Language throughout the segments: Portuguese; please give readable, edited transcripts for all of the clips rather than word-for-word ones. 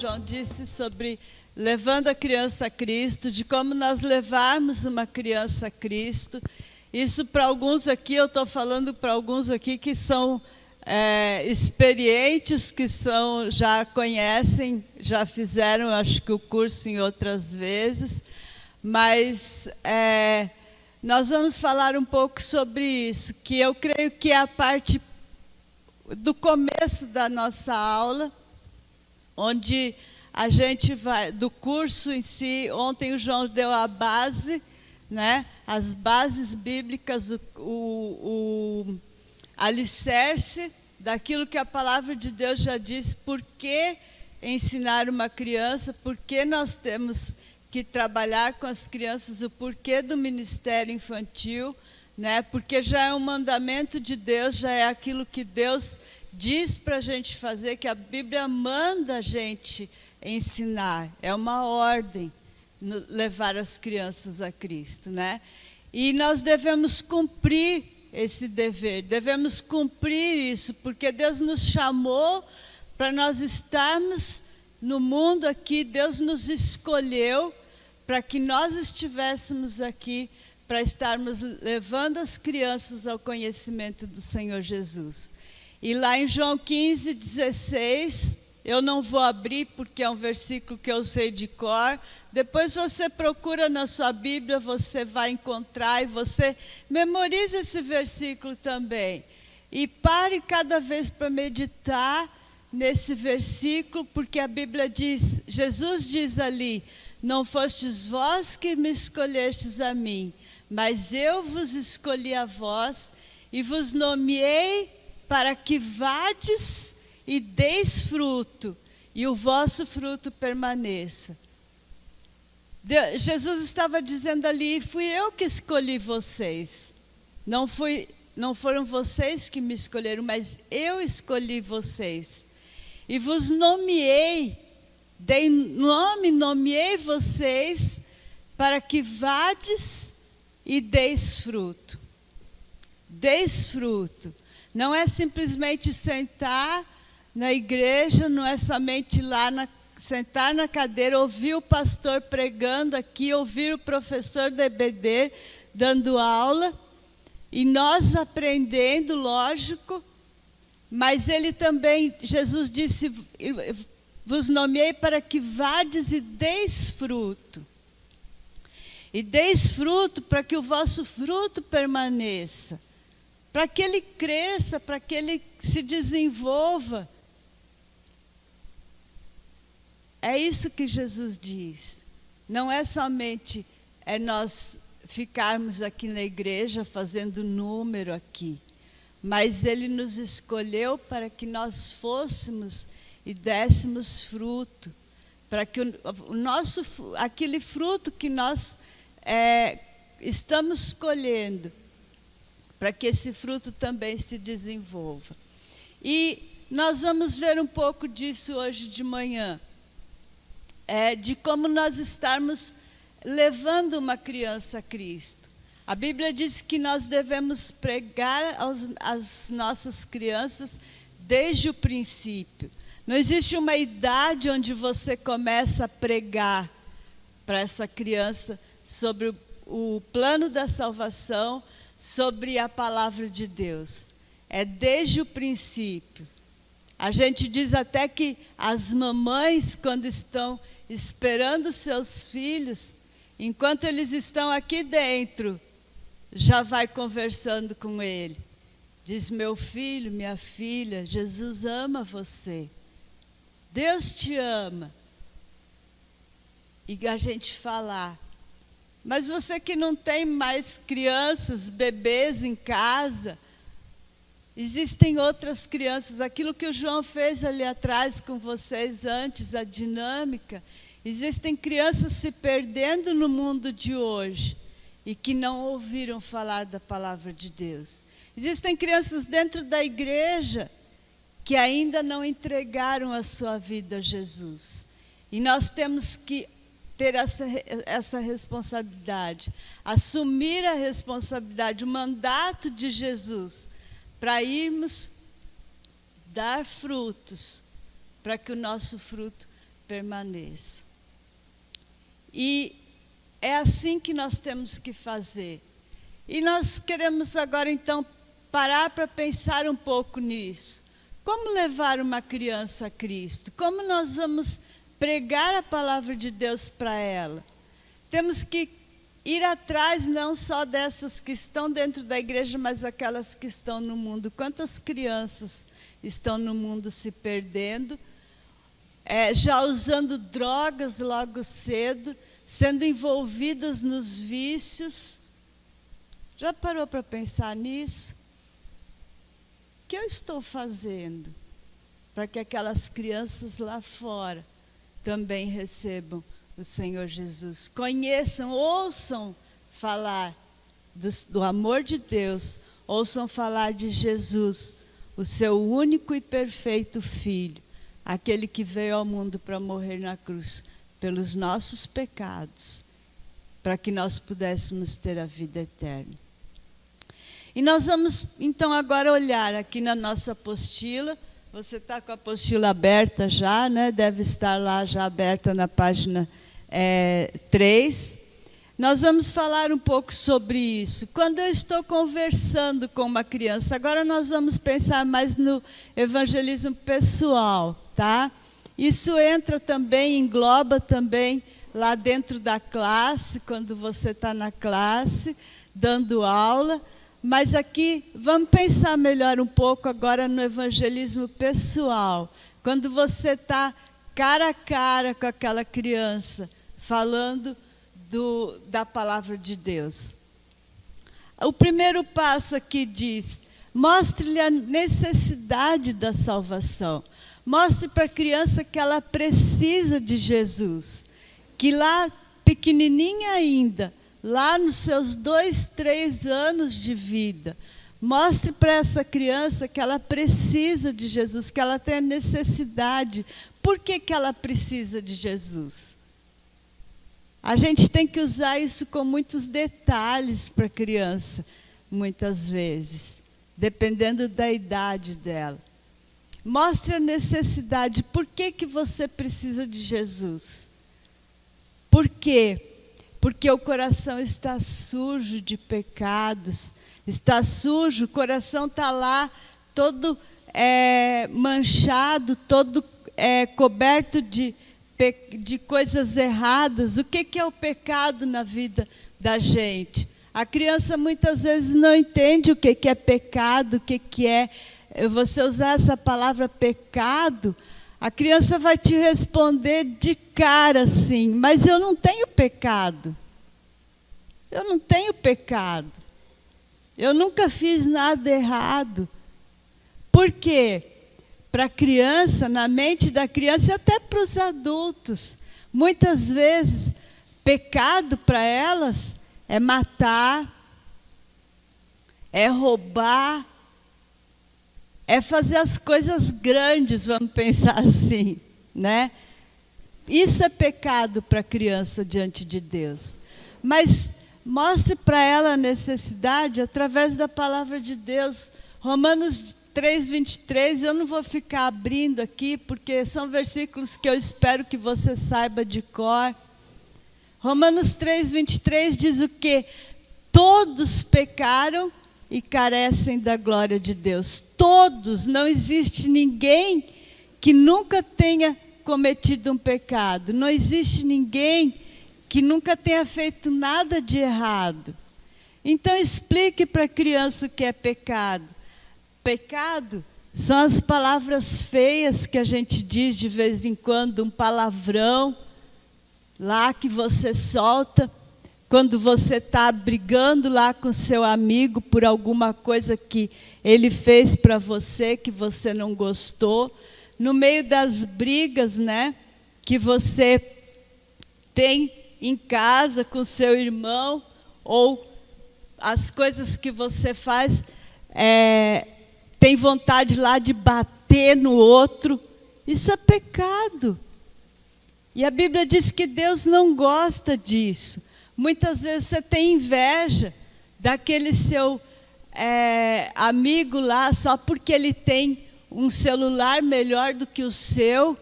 João disse sobre levando a criança a Cristo, de como nós levarmos uma criança a Cristo. Isso para alguns aqui, eu estou falando para alguns aqui que são experientes, que já conhecem, já fizeram, acho que o curso em outras vezes, mas nós vamos falar um pouco sobre isso, que eu creio que é a parte do começo da nossa aula, onde a gente vai, do curso em si. Ontem o João deu a base, né? As bases bíblicas, o alicerce daquilo que a palavra de Deus já disse, por que ensinar uma criança, por que nós temos que trabalhar com as crianças, o porquê do ministério infantil, né? Porque já é um mandamento de Deus, já é aquilo que Deus diz para a gente fazer, que a Bíblia manda a gente ensinar, é uma ordem levar as crianças a Cristo, né? E nós devemos cumprir esse dever, devemos cumprir isso, porque Deus nos chamou para nós estarmos no mundo aqui, Deus nos escolheu para que nós estivéssemos aqui, para estarmos levando as crianças ao conhecimento do Senhor Jesus. E lá em João 15:16, eu não vou abrir porque é um versículo que eu sei de cor. Depois você procura na sua Bíblia, você vai encontrar e você memoriza esse versículo também. E pare cada vez para meditar nesse versículo, porque a Bíblia diz, Jesus diz ali, não fostes vós que me escolhestes a mim, mas eu vos escolhi a vós e vos nomeei para que vades e deis fruto, e o vosso fruto permaneça. Jesus estava dizendo ali, fui eu que escolhi vocês. Não foram vocês que me escolheram, mas eu escolhi vocês. E vos nomeei, dei nome, nomeei vocês para que vades e deis fruto. Deis fruto. Não é simplesmente sentar na igreja, não é somente lá sentar na cadeira, ouvir o pastor pregando aqui, ouvir o professor da EBD dando aula, e nós aprendendo, lógico, mas ele também, Jesus disse, vos nomeei para que vades e deis fruto. E deis fruto para que o vosso fruto permaneça, para que ele cresça, para que ele se desenvolva. É isso que Jesus diz. Não é somente nós ficarmos aqui na igreja fazendo número aqui, mas ele nos escolheu para que nós fôssemos e dessemos fruto, para que aquele fruto que nós estamos colhendo, para que esse fruto também se desenvolva. E nós vamos ver um pouco disso hoje de manhã. De como nós estarmos levando uma criança a Cristo. A Bíblia diz que nós devemos pregar às nossas crianças desde o princípio. Não existe uma idade onde você começa a pregar para essa criança sobre o plano da salvação, sobre a palavra de Deus. É desde o princípio. A gente diz até que as mamães, quando estão esperando seus filhos, enquanto eles estão aqui dentro, já vai conversando com ele. Diz, meu filho, minha filha, Jesus ama você. Deus te ama. E a gente falar, mas você que não tem mais crianças, bebês em casa, existem outras crianças, aquilo que o João fez ali atrás com vocês antes, a dinâmica. Existem crianças se perdendo no mundo de hoje e que não ouviram falar da palavra de Deus. Existem crianças dentro da igreja que ainda não entregaram a sua vida a Jesus. E nós temos que ter essa responsabilidade, assumir a responsabilidade, o mandato de Jesus, para irmos dar frutos, para que o nosso fruto permaneça. E é assim que nós temos que fazer. E nós queremos agora, então, parar para pensar um pouco nisso. Como levar uma criança a Cristo? Como nós vamos pregar a palavra de Deus para ela? Temos que ir atrás não só dessas que estão dentro da igreja, mas aquelas que estão no mundo. Quantas crianças estão no mundo se perdendo, já usando drogas logo cedo, sendo envolvidas nos vícios? Já parou para pensar nisso? O que eu estou fazendo para que aquelas crianças lá fora também recebam o Senhor Jesus? Conheçam, ouçam falar do amor de Deus, ouçam falar de Jesus, o seu único e perfeito Filho, aquele que veio ao mundo para morrer na cruz pelos nossos pecados, para que nós pudéssemos ter a vida eterna. E nós vamos, então, agora olhar aqui na nossa apostila. Você está com a apostila aberta já, né? Deve estar lá já aberta na página 3. Nós vamos falar um pouco sobre isso. Quando eu estou conversando com uma criança, agora nós vamos pensar mais no evangelismo pessoal, tá? Isso entra também, engloba também lá dentro da classe, quando você está na classe, dando aula. Mas aqui, vamos pensar melhor um pouco agora no evangelismo pessoal. Quando você está cara a cara com aquela criança, falando da palavra de Deus. O primeiro passo aqui diz, mostre-lhe a necessidade da salvação. Mostre para a criança que ela precisa de Jesus. Que lá, pequenininha ainda, lá nos seus 2, 3 anos de vida, mostre para essa criança que ela precisa de Jesus, que ela tem a necessidade. Por que ela precisa de Jesus? A gente tem que usar isso com muitos detalhes para a criança, muitas vezes, dependendo da idade dela. Mostre a necessidade. Por que você precisa de Jesus? Por quê? Porque o coração está sujo de pecados, está sujo, o coração está lá todo manchado, todo coberto de coisas erradas. O que é o pecado na vida da gente? A criança muitas vezes não entende o que é pecado, o que é. Você usar essa palavra pecado, a criança vai te responder de cara assim, mas eu não tenho pecado. Eu não tenho pecado. Eu nunca fiz nada errado. Por quê? Para a criança, na mente da criança e até para os adultos, muitas vezes, pecado para elas é matar, é roubar, é fazer as coisas grandes, vamos pensar assim, né? Isso é pecado para a criança diante de Deus. Mas mostre para ela a necessidade através da palavra de Deus. Romanos 3:23, eu não vou ficar abrindo aqui, porque são versículos que eu espero que você saiba de cor. Romanos 3:23 diz o quê? Todos pecaram e carecem da glória de Deus. Todos, não existe ninguém que nunca tenha cometido um pecado. Não existe ninguém que nunca tenha feito nada de errado. Então explique para a criança o que é pecado. Pecado são as palavras feias que a gente diz de vez em quando, um palavrão lá que você solta quando você está brigando lá com seu amigo por alguma coisa que ele fez para você, que você não gostou. No meio das brigas, né, que você tem em casa com seu irmão, ou as coisas que você faz, tem vontade lá de bater no outro. Isso é pecado. E a Bíblia diz que Deus não gosta disso. Muitas vezes você tem inveja daquele seu amigo lá, só porque ele tem um celular melhor do que o seu,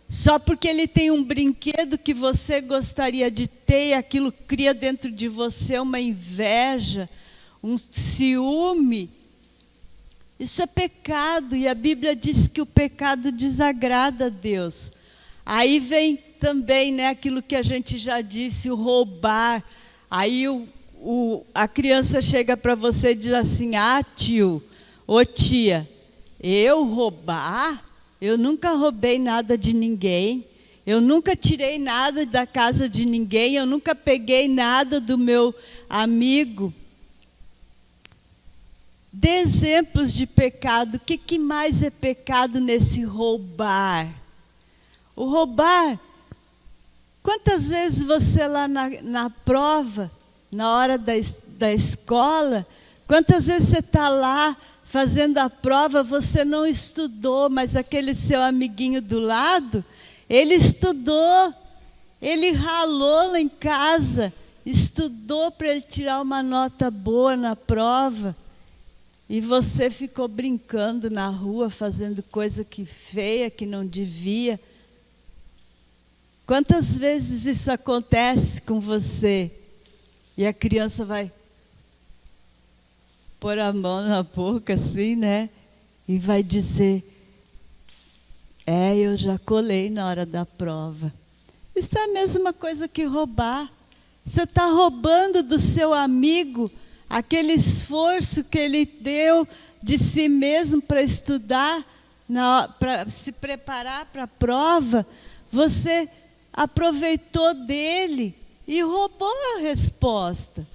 Só porque ele tem um brinquedo que você gostaria de ter, e aquilo cria dentro de você uma inveja, um ciúme. Isso é pecado, e a Bíblia diz que o pecado desagrada a Deus. Aí vem também, né, aquilo que a gente já disse, o roubar. Aí a criança chega para você e diz assim: ah, tio, ô tia, eu roubar? Eu nunca roubei nada de ninguém, eu nunca tirei nada da casa de ninguém, eu nunca peguei nada do meu amigo. Dê exemplos de pecado. O que mais é pecado nesse roubar? O roubar, quantas vezes você lá na prova, na hora da escola, quantas vezes você está lá fazendo a prova, você não estudou, mas aquele seu amiguinho do lado, ele estudou, ele ralou lá em casa, estudou para ele tirar uma nota boa na prova, e você ficou brincando na rua, fazendo coisa feia, que não devia. Quantas vezes isso acontece com você? E a criança vai pôr a mão na boca assim, né? E vai dizer: eu já colei na hora da prova. Isso é a mesma coisa que roubar. Você está roubando do seu amigo aquele esforço que ele deu de si mesmo para estudar, para se preparar para a prova. Você aproveitou dele e roubou a resposta.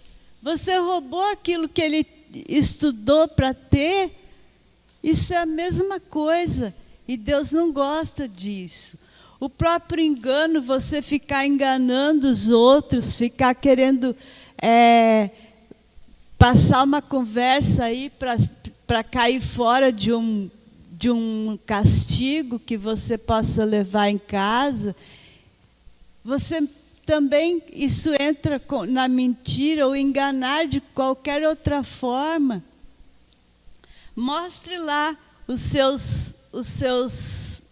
Você roubou aquilo que ele estudou para ter. Isso é a mesma coisa. E Deus não gosta disso. O próprio engano, você ficar enganando os outros, ficar querendo passar uma conversa aí para cair fora de um castigo que você possa levar em casa. Você também, isso entra na mentira ou enganar de qualquer outra forma. Mostre lá os seus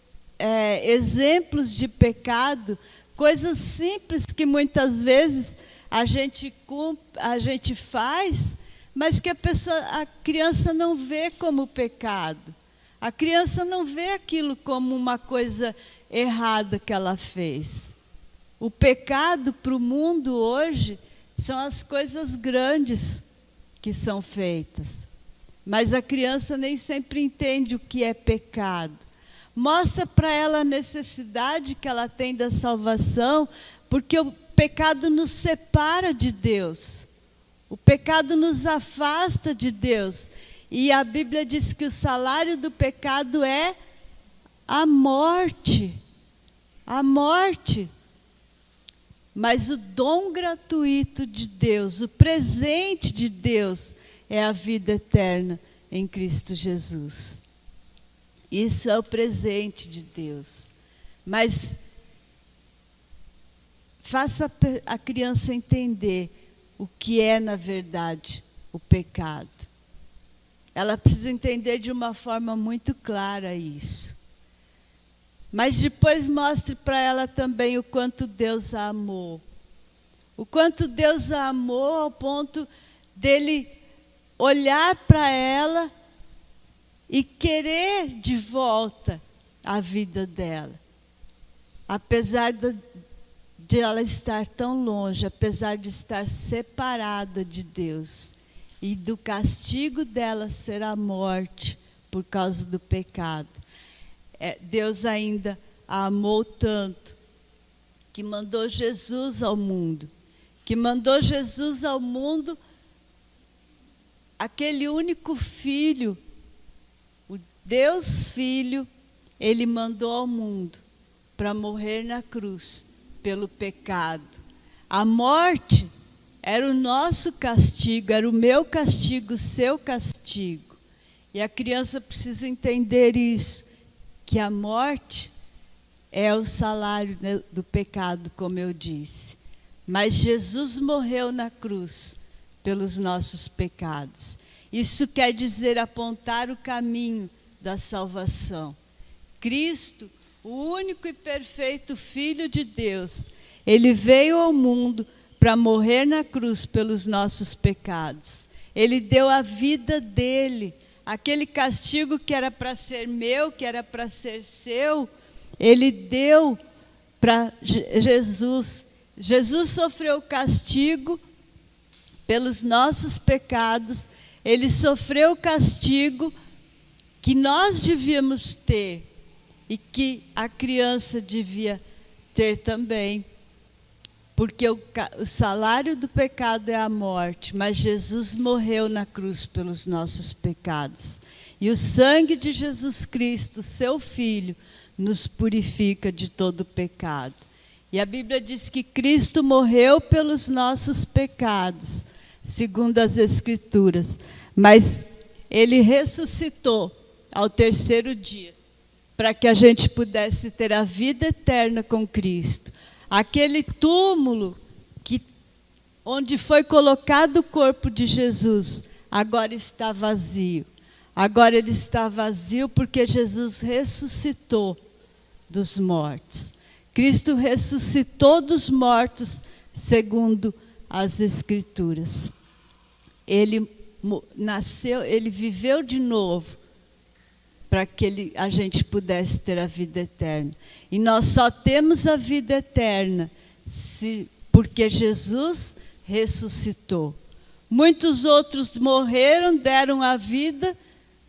exemplos de pecado, coisas simples que muitas vezes a gente faz, mas que a criança não vê como pecado. A criança não vê aquilo como uma coisa errada que ela fez. O pecado para o mundo hoje são as coisas grandes que são feitas. Mas a criança nem sempre entende o que é pecado. Mostra para ela a necessidade que ela tem da salvação, porque o pecado nos separa de Deus. O pecado nos afasta de Deus. E a Bíblia diz que o salário do pecado é a morte. A morte. Mas o dom gratuito de Deus, o presente de Deus, é a vida eterna em Cristo Jesus. Isso é o presente de Deus. Mas faça a criança entender o que é, na verdade, o pecado. Ela precisa entender de uma forma muito clara isso. Mas depois mostre para ela também o quanto Deus a amou. O quanto Deus a amou ao ponto dele olhar para ela e querer de volta a vida dela. Apesar de ela estar tão longe, apesar de estar separada de Deus, e do castigo dela ser a morte por causa do pecado. Deus ainda a amou tanto que mandou Jesus ao mundo. Que mandou Jesus ao mundo, aquele único filho, o Deus Filho, ele mandou ao mundo para morrer na cruz pelo pecado. A morte era o nosso castigo, era o meu castigo, o seu castigo. E a criança precisa entender isso, que a morte é o salário do pecado, como eu disse. Mas Jesus morreu na cruz pelos nossos pecados. Isso quer dizer apontar o caminho da salvação. Cristo, o único e perfeito Filho de Deus, ele veio ao mundo para morrer na cruz pelos nossos pecados. Ele deu a vida dele, aquele castigo que era para ser meu, que era para ser seu, ele deu para Jesus. Jesus sofreu o castigo pelos nossos pecados, ele sofreu o castigo que nós devíamos ter e que a criança devia ter também. Porque o salário do pecado é a morte, mas Jesus morreu na cruz pelos nossos pecados. E o sangue de Jesus Cristo, seu Filho, nos purifica de todo pecado. E a Bíblia diz que Cristo morreu pelos nossos pecados, segundo as Escrituras. Mas ele ressuscitou ao terceiro dia, para que a gente pudesse ter a vida eterna com Cristo. Aquele túmulo onde foi colocado o corpo de Jesus, agora está vazio. Agora ele está vazio porque Jesus ressuscitou dos mortos. Cristo ressuscitou dos mortos, segundo as Escrituras. Ele nasceu, ele viveu de novo, para que a gente pudesse ter a vida eterna. E nós só temos a vida eterna porque Jesus ressuscitou. Muitos outros morreram, deram a vida,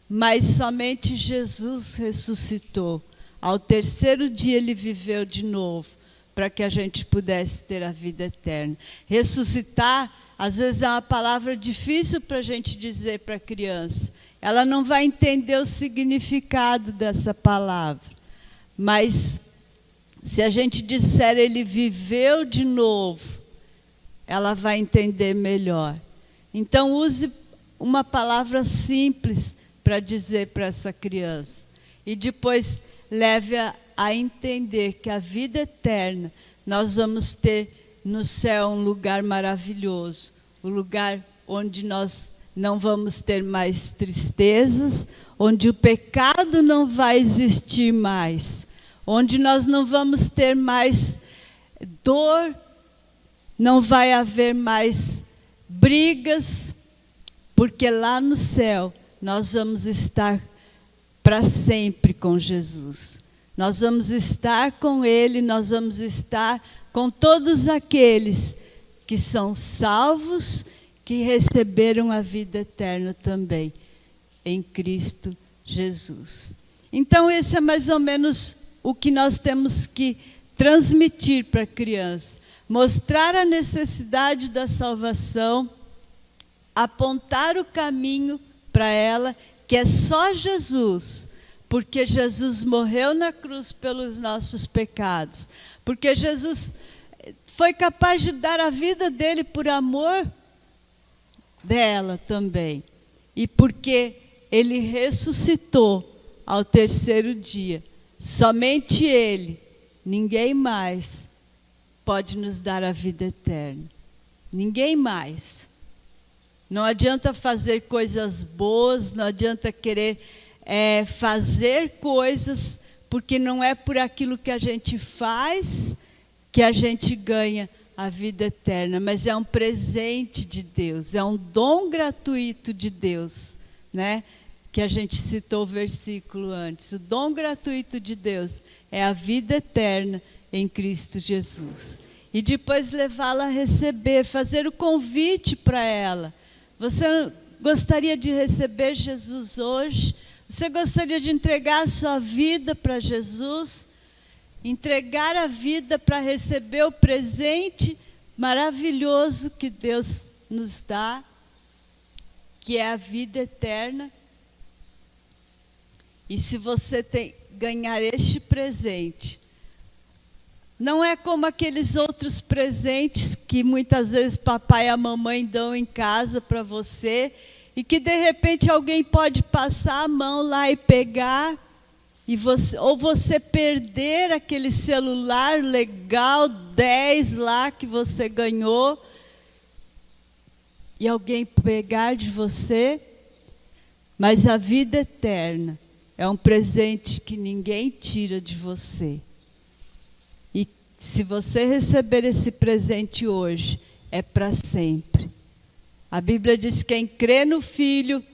mas somente Jesus ressuscitou. Ao terceiro dia ele viveu de novo, para que a gente pudesse ter a vida eterna. Ressuscitar, às vezes é uma palavra difícil para a gente dizer para a criança. Ela não vai entender o significado dessa palavra. Mas, se a gente disser ele viveu de novo, ela vai entender melhor. Então, use uma palavra simples para dizer para essa criança. E depois leve-a a entender que a vida eterna nós vamos ter no céu um lugar maravilhoso. Um lugar onde nós não vamos ter mais tristezas, onde o pecado não vai existir mais, onde nós não vamos ter mais dor, não vai haver mais brigas, porque lá no céu nós vamos estar para sempre com Jesus. Nós vamos estar com Ele, nós vamos estar com todos aqueles que são salvos, que receberam a vida eterna também, em Cristo Jesus. Então, esse é mais ou menos o que nós temos que transmitir para a criança. Mostrar a necessidade da salvação, apontar o caminho para ela, que é só Jesus, porque Jesus morreu na cruz pelos nossos pecados, porque Jesus foi capaz de dar a vida dele por amor dela também. E porque ele ressuscitou ao terceiro dia. Somente ele, ninguém mais, pode nos dar a vida eterna. Ninguém mais. Não adianta fazer coisas boas, não adianta querer fazer coisas, porque não é por aquilo que a gente faz que a gente ganha a vida eterna, mas é um presente de Deus, é um dom gratuito de Deus, né? Que a gente citou o versículo antes. O dom gratuito de Deus é a vida eterna em Cristo Jesus. E depois levá-la a receber, fazer o convite para ela. Você gostaria de receber Jesus hoje? Você gostaria de entregar a sua vida para Jesus? Entregar a vida para receber o presente maravilhoso que Deus nos dá, que é a vida eterna. E se você ganhar este presente, não é como aqueles outros presentes que muitas vezes papai e a mamãe dão em casa para você, e que de repente alguém pode passar a mão lá e pegar, ou você perder aquele celular legal 10 lá que você ganhou, e alguém pegar de você. Mas a vida eterna é um presente que ninguém tira de você. E se você receber esse presente hoje, é para sempre. A Bíblia diz que quem crê no Filho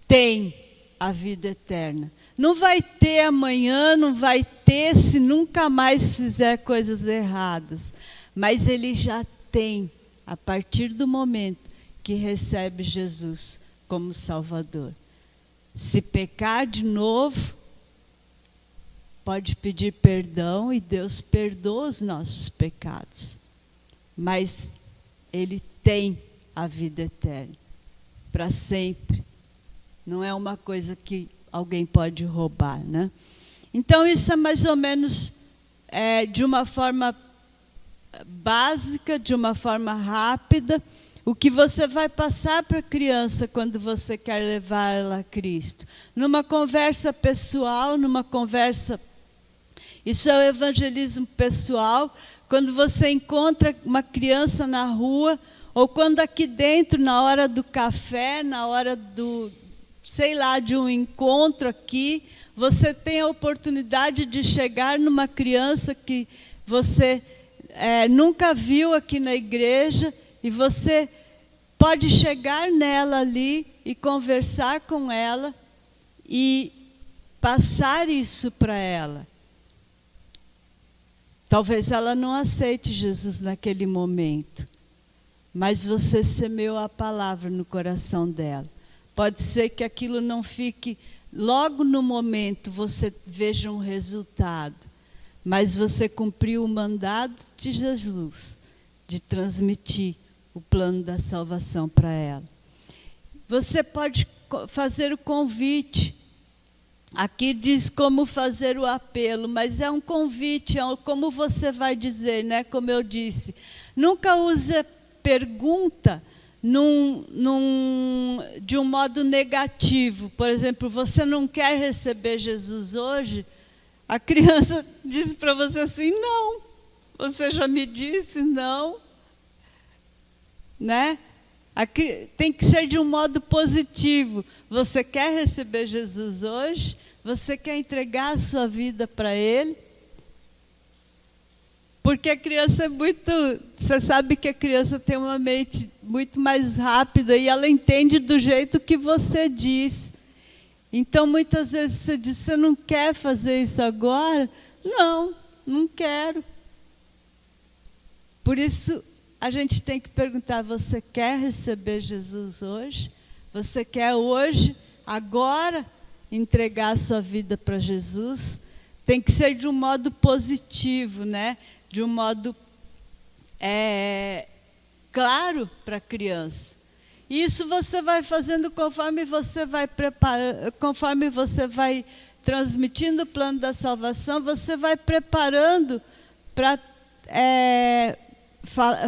tem a vida eterna. Não vai ter amanhã, não vai ter se nunca mais fizer coisas erradas. Mas ele já tem, a partir do momento que recebe Jesus como Salvador. Se pecar de novo, pode pedir perdão e Deus perdoa os nossos pecados. Mas ele tem a vida eterna, para sempre. Não é uma coisa que alguém pode roubar, né? Então, isso é mais ou menos de uma forma básica, de uma forma rápida, o que você vai passar para a criança quando você quer levá-la a Cristo. Numa conversa pessoal, numa conversa... Isso é o evangelismo pessoal, quando você encontra uma criança na rua, ou quando aqui dentro, na hora do café, na hora do... sei lá, de um encontro aqui, você tem a oportunidade de chegar numa criança que você nunca viu aqui na igreja, e você pode chegar nela ali e conversar com ela e passar isso para ela. Talvez ela não aceite Jesus naquele momento, mas você semeou a palavra no coração dela. Pode ser que aquilo não fique, logo no momento você veja um resultado, mas você cumpriu o mandado de Jesus, de transmitir o plano da salvação para ela. Você pode fazer o convite. Aqui diz como fazer o apelo, mas é um convite, como você vai dizer, né? Como eu disse. Nunca use pergunta de um modo negativo. Por exemplo, você não quer receber Jesus hoje? A criança diz para você assim, não. Você já me disse, não. Né? Tem que ser de um modo positivo. Você quer receber Jesus hoje? Você quer entregar a sua vida para Ele? Porque a criança é muito... Você sabe que a criança tem uma mente muito mais rápida e ela entende do jeito que você diz. Então, muitas vezes você diz, você não quer fazer isso agora? Não, não quero. Por isso, a gente tem que perguntar, você quer receber Jesus hoje? Você quer hoje, agora, entregar a sua vida para Jesus? Tem que ser de um modo positivo, né? De um modo claro para a criança. Isso você vai fazendo conforme você vai preparando, conforme você vai transmitindo o plano da salvação, você vai preparando para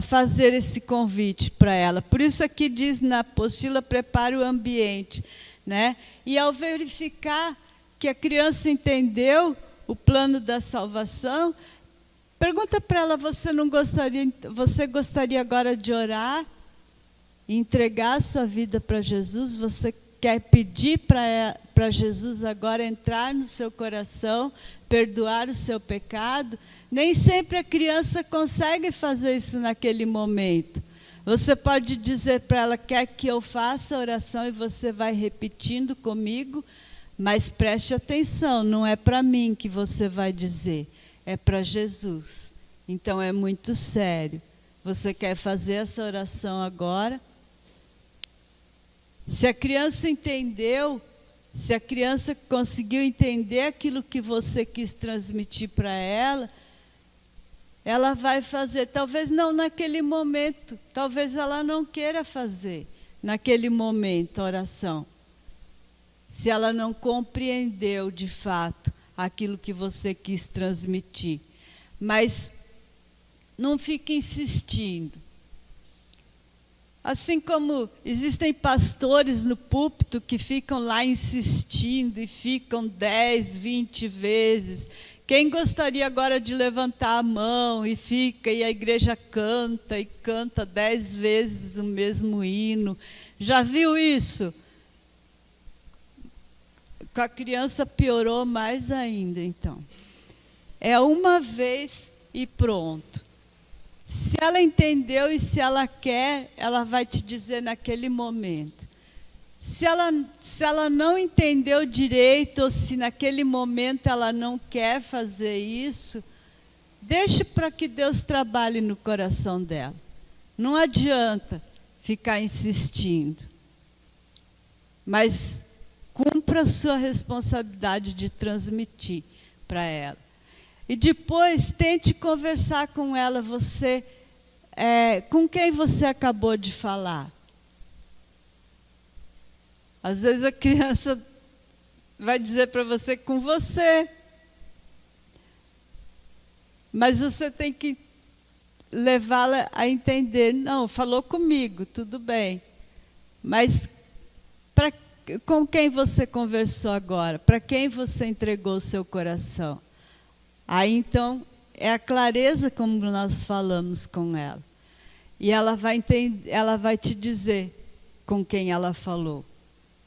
fazer esse convite para ela. Por isso aqui diz na apostila, prepare o ambiente, né? E ao verificar que a criança entendeu o plano da salvação, pergunta para ela, você gostaria agora de orar? Entregar a sua vida para Jesus? Você quer pedir para Jesus agora entrar no seu coração, perdoar o seu pecado? Nem sempre a criança consegue fazer isso naquele momento. Você pode dizer para ela, quer que eu faça a oração, e você vai repetindo comigo, mas preste atenção, não é para mim que você vai dizer, é para Jesus. Então é muito sério. Você quer fazer essa oração agora? Se a criança entendeu, se a criança conseguiu entender aquilo que você quis transmitir para ela, ela vai fazer. Talvez não naquele momento, talvez ela não queira fazer naquele momento a oração. Se ela não compreendeu de fato aquilo que você quis transmitir. Mas não fique insistindo. Assim como existem pastores no púlpito que ficam lá insistindo e ficam 10, 20 vezes. Quem gostaria agora de levantar a mão e fica, e a igreja canta, e canta 10 vezes o mesmo hino? Já viu isso? Com a criança piorou mais ainda, então. É uma vez e pronto. Se ela entendeu e se ela quer, ela vai te dizer naquele momento. Se ela não entendeu direito, ou se naquele momento ela não quer fazer isso, deixe para que Deus trabalhe no coração dela. Não adianta ficar insistindo. Mas cumpra a sua responsabilidade de transmitir para ela. E depois tente conversar com ela, com quem você acabou de falar. Às vezes a criança vai dizer para você com você. Mas você tem que levá-la a entender, não, falou comigo, tudo bem. Mas com quem você conversou agora? Para quem você entregou o seu coração? Aí, então, é a clareza como nós falamos com ela. E ela vai te dizer com quem ela falou.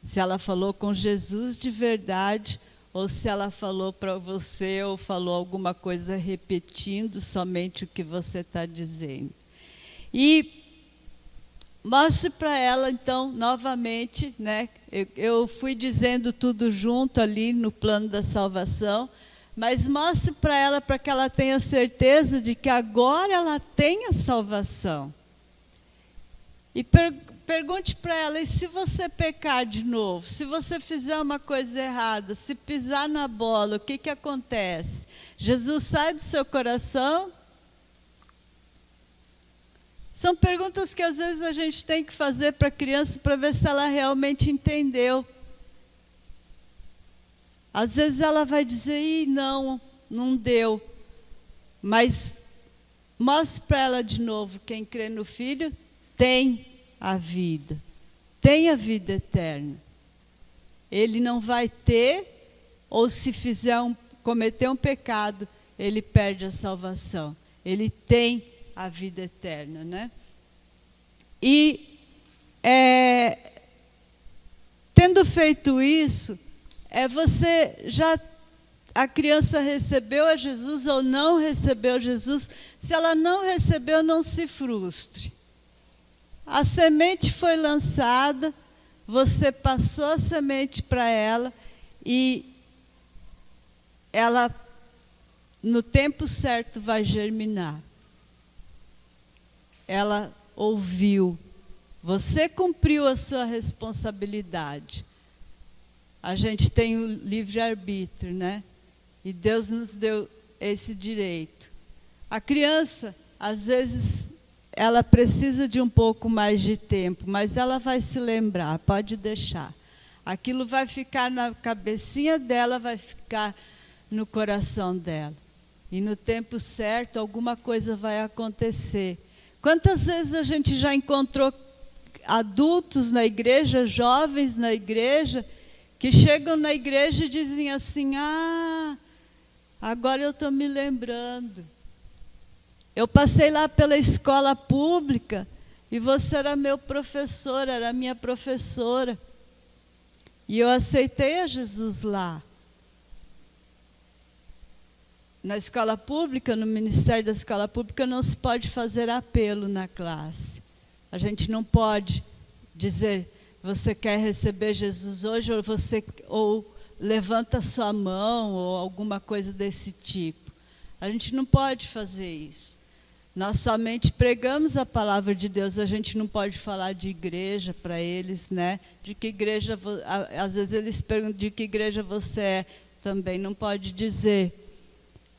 Se ela falou com Jesus de verdade, ou se ela falou para você, ou falou alguma coisa repetindo somente o que você está dizendo. E mostre para ela, então, novamente, né? Eu fui dizendo tudo junto ali no plano da salvação, mas mostre para ela, para que ela tenha certeza de que agora ela tem a salvação. E pergunte para ela, e se você pecar de novo? Se você fizer uma coisa errada, se pisar na bola, o que acontece? Jesus sai do seu coração? São perguntas que às vezes a gente tem que fazer para a criança para ver se ela realmente entendeu. Às vezes ela vai dizer, não deu. Mas mostre para ela de novo, quem crê no Filho tem a vida eterna. Ele não vai ter, ou se cometer um pecado, ele perde a salvação. Ele tem a vida eterna, né? E tendo feito isso, a criança recebeu a Jesus ou não recebeu Jesus. Se ela não recebeu, não se frustre. A semente foi lançada, você passou a semente para ela e ela, no tempo certo, vai germinar. Ela ouviu. Você cumpriu a sua responsabilidade. A gente tem o livre-arbítrio, né? E Deus nos deu esse direito. A criança, às vezes, ela precisa de um pouco mais de tempo, mas ela vai se lembrar, pode deixar. Aquilo vai ficar na cabecinha dela, vai ficar no coração dela. E no tempo certo, alguma coisa vai acontecer. Quantas vezes a gente já encontrou adultos na igreja, jovens na igreja, que chegam na igreja e dizem assim, agora eu estou me lembrando. Eu passei lá pela escola pública e você era meu professor, era minha professora. E eu aceitei a Jesus lá. Na escola pública, no Ministério da Escola Pública, não se pode fazer apelo na classe. A gente não pode dizer, você quer receber Jesus hoje, ou levanta sua mão, ou alguma coisa desse tipo. A gente não pode fazer isso. Nós somente pregamos a palavra de Deus, a gente não pode falar de igreja para eles, né? De que igreja, às vezes eles perguntam de que igreja você é, também não pode dizer,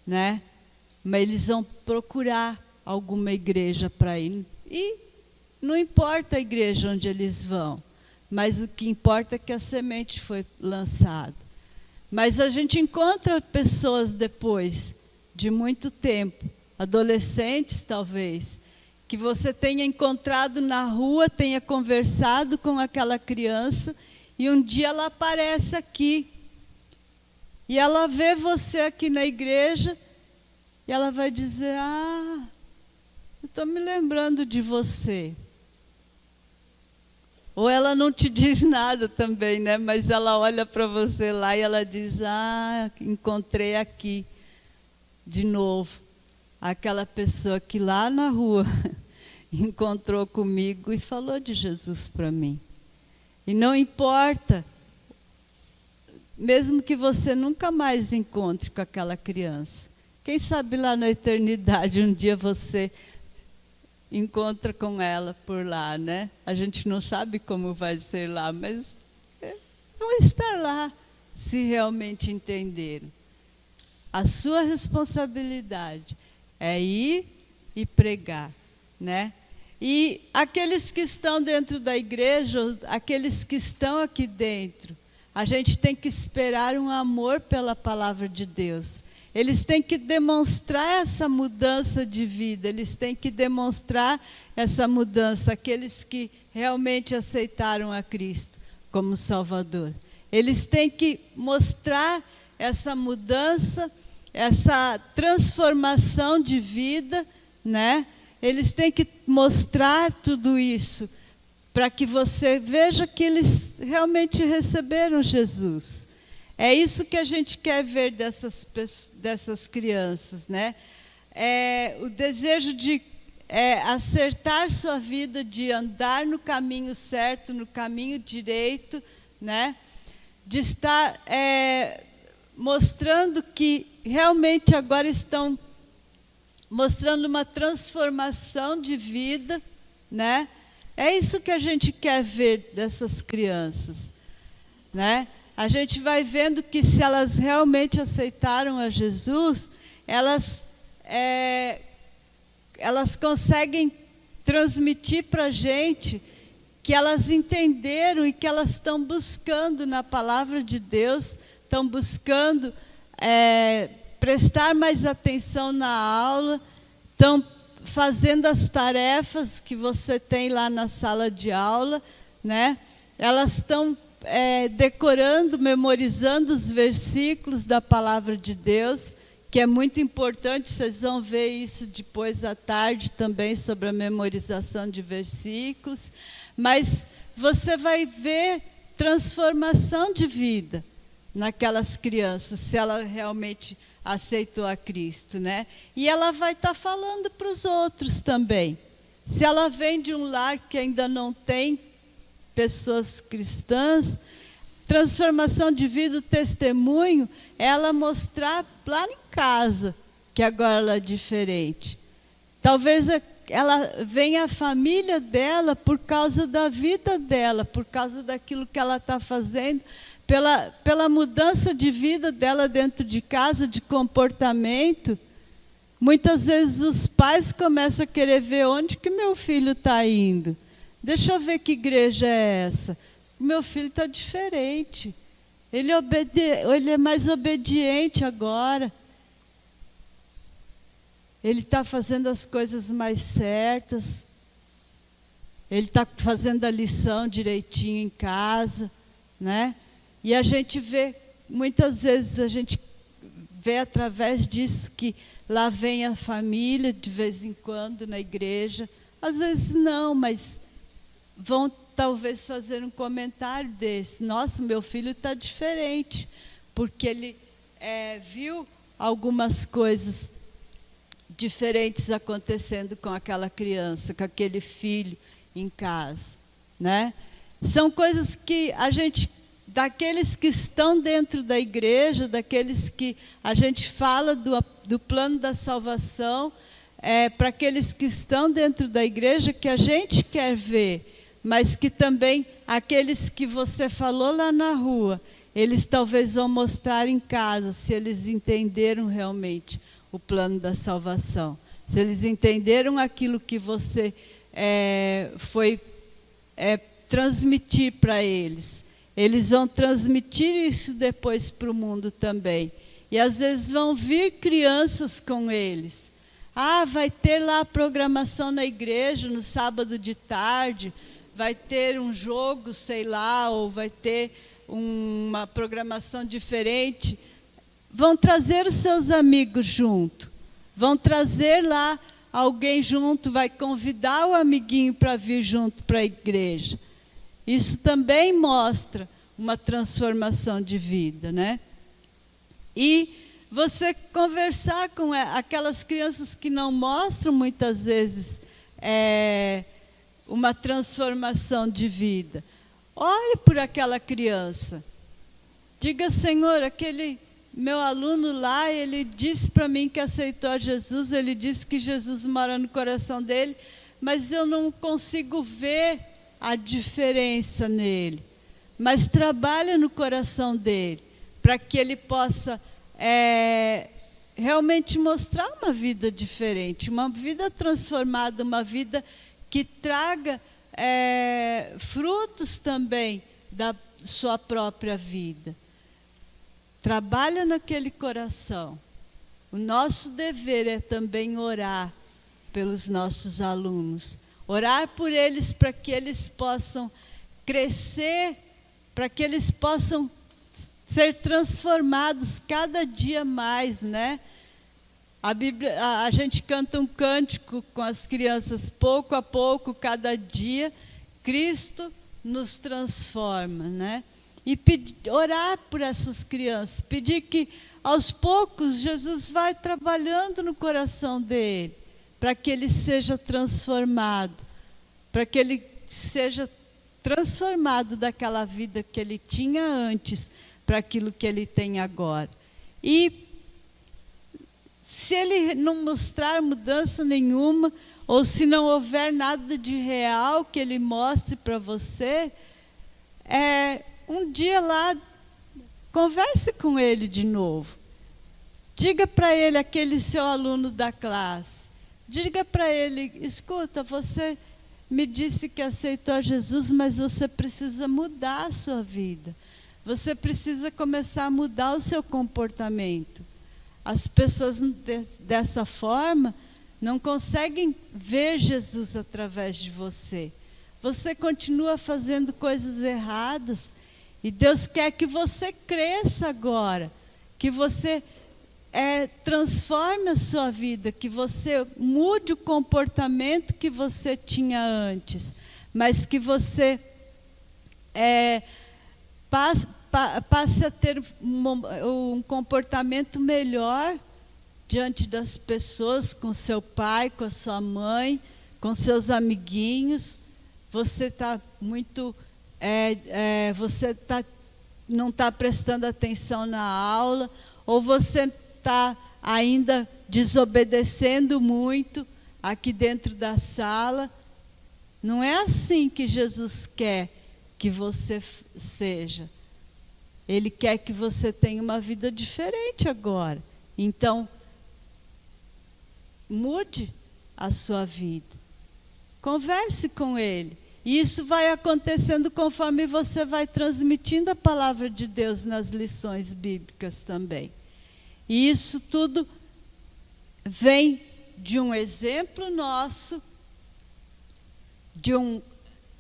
né? Mas eles vão procurar alguma igreja para ir. E não importa a igreja onde eles vão, mas o que importa é que a semente foi lançada. Mas a gente encontra pessoas depois de muito tempo, adolescentes talvez, que você tenha encontrado na rua, tenha conversado com aquela criança, e um dia ela aparece aqui. E ela vê você aqui na igreja, e ela vai dizer, eu estou me lembrando de você. Ou ela não te diz nada também, né? Mas ela olha para você lá e ela diz: ah, encontrei aqui de novo aquela pessoa que lá na rua encontrou comigo e falou de Jesus para mim. E não importa, mesmo que você nunca mais encontre com aquela criança. Quem sabe lá na eternidade um dia você encontra com ela por lá, né? A gente não sabe como vai ser lá, mas vão estar lá, se realmente entenderam. A sua responsabilidade é ir e pregar, né? E aqueles que estão dentro da igreja, aqueles que estão aqui dentro, a gente tem que esperar um amor pela palavra de Deus. Eles têm que demonstrar essa mudança de vida, eles têm que demonstrar essa mudança, aqueles que realmente aceitaram a Cristo como Salvador. Eles têm que mostrar essa mudança, essa transformação de vida, né? Eles têm que mostrar tudo isso para que você veja que eles realmente receberam Jesus. É isso que a gente quer ver dessas crianças, né? O desejo de acertar sua vida, de andar no caminho certo, no caminho direito, né? De estar mostrando que realmente agora estão mostrando uma transformação de vida, né? É isso que a gente quer ver dessas crianças, né? A gente vai vendo que se elas realmente aceitaram a Jesus, elas conseguem transmitir para a gente que elas entenderam e que elas estão buscando na palavra de Deus, estão buscando prestar mais atenção na aula, estão fazendo as tarefas que você tem lá na sala de aula, né? Elas estão decorando, memorizando os versículos da palavra de Deus, que é muito importante, vocês vão ver isso depois à tarde também, sobre a memorização de versículos. Mas você vai ver transformação de vida naquelas crianças, se ela realmente aceitou a Cristo, né? E ela vai estar falando para os outros também. Se ela vem de um lar que ainda não tem pessoas cristãs, transformação de vida, o testemunho, é ela mostrar lá em casa que agora ela é diferente. Talvez ela venha a família dela por causa da vida dela, por causa daquilo que ela está fazendo, pela mudança de vida dela dentro de casa, de comportamento. Muitas vezes os pais começam a querer ver onde que meu filho está indo. Deixa eu ver que igreja é essa. Meu filho está diferente. Ele é mais obediente agora. Ele está fazendo as coisas mais certas. Ele está fazendo a lição direitinho em casa, né? E a gente vê, muitas vezes a gente vê através disso que lá vem a família de vez em quando na igreja. Às vezes não, mas vão talvez fazer um comentário desse: nossa, meu filho está diferente, porque ele viu algumas coisas diferentes acontecendo com aquela criança, com aquele filho em casa, né? São coisas que a gente, daqueles que estão dentro da igreja, daqueles que a gente fala do plano da salvação, para aqueles que estão dentro da igreja, que a gente quer ver, mas que também aqueles que você falou lá na rua, eles talvez vão mostrar em casa, se eles entenderam realmente o plano da salvação, se eles entenderam aquilo que você foi transmitir para eles. Eles vão transmitir isso depois para o mundo também. E às vezes vão vir crianças com eles. Ah, vai ter lá a programação na igreja no sábado de tarde, vai ter um jogo, sei lá, ou vai ter uma programação diferente. Vão trazer os seus amigos junto. Vão trazer lá alguém junto, vai convidar o amiguinho para vir junto para a igreja. Isso também mostra uma transformação de vida, né? E você conversar com aquelas crianças que não mostram muitas vezes uma transformação de vida. Ore por aquela criança. Diga, Senhor, aquele meu aluno lá, ele disse para mim que aceitou a Jesus, ele disse que Jesus mora no coração dele, mas eu não consigo ver a diferença nele. Mas trabalha no coração dele, para que ele possa realmente mostrar uma vida diferente, uma vida transformada, uma vida que traga frutos também da sua própria vida. Trabalha naquele coração. O nosso dever é também orar pelos nossos alunos. Orar por eles para que eles possam crescer, para que eles possam ser transformados cada dia mais, né? A gente canta um cântico com as crianças, pouco a pouco, cada dia, Cristo nos transforma, né? E orar por essas crianças, pedir que aos poucos Jesus vai trabalhando no coração dele, para que ele seja transformado, para que ele seja transformado daquela vida que ele tinha antes, para aquilo que ele tem agora. E se ele não mostrar mudança nenhuma, ou se não houver nada de real que ele mostre para você, um dia lá, converse com ele de novo. Diga para ele, aquele seu aluno da classe, diga para ele, escuta, você me disse que aceitou a Jesus, mas você precisa mudar a sua vida. Você precisa começar a mudar o seu comportamento. As pessoas dessa forma não conseguem ver Jesus através de você. Você continua fazendo coisas erradas e Deus quer que você cresça agora, que você transforme a sua vida, que você mude o comportamento que você tinha antes, mas que você passe a ter um comportamento melhor diante das pessoas, com seu pai, com a sua mãe, com seus amiguinhos. Você está muito... não está prestando atenção na aula, ou você está ainda desobedecendo muito aqui dentro da sala. Não é assim que Jesus quer que você seja. Ele quer que você tenha uma vida diferente agora. Então, mude a sua vida. Converse com ele. E isso vai acontecendo conforme você vai transmitindo a palavra de Deus nas lições bíblicas também. E isso tudo vem de um exemplo nosso,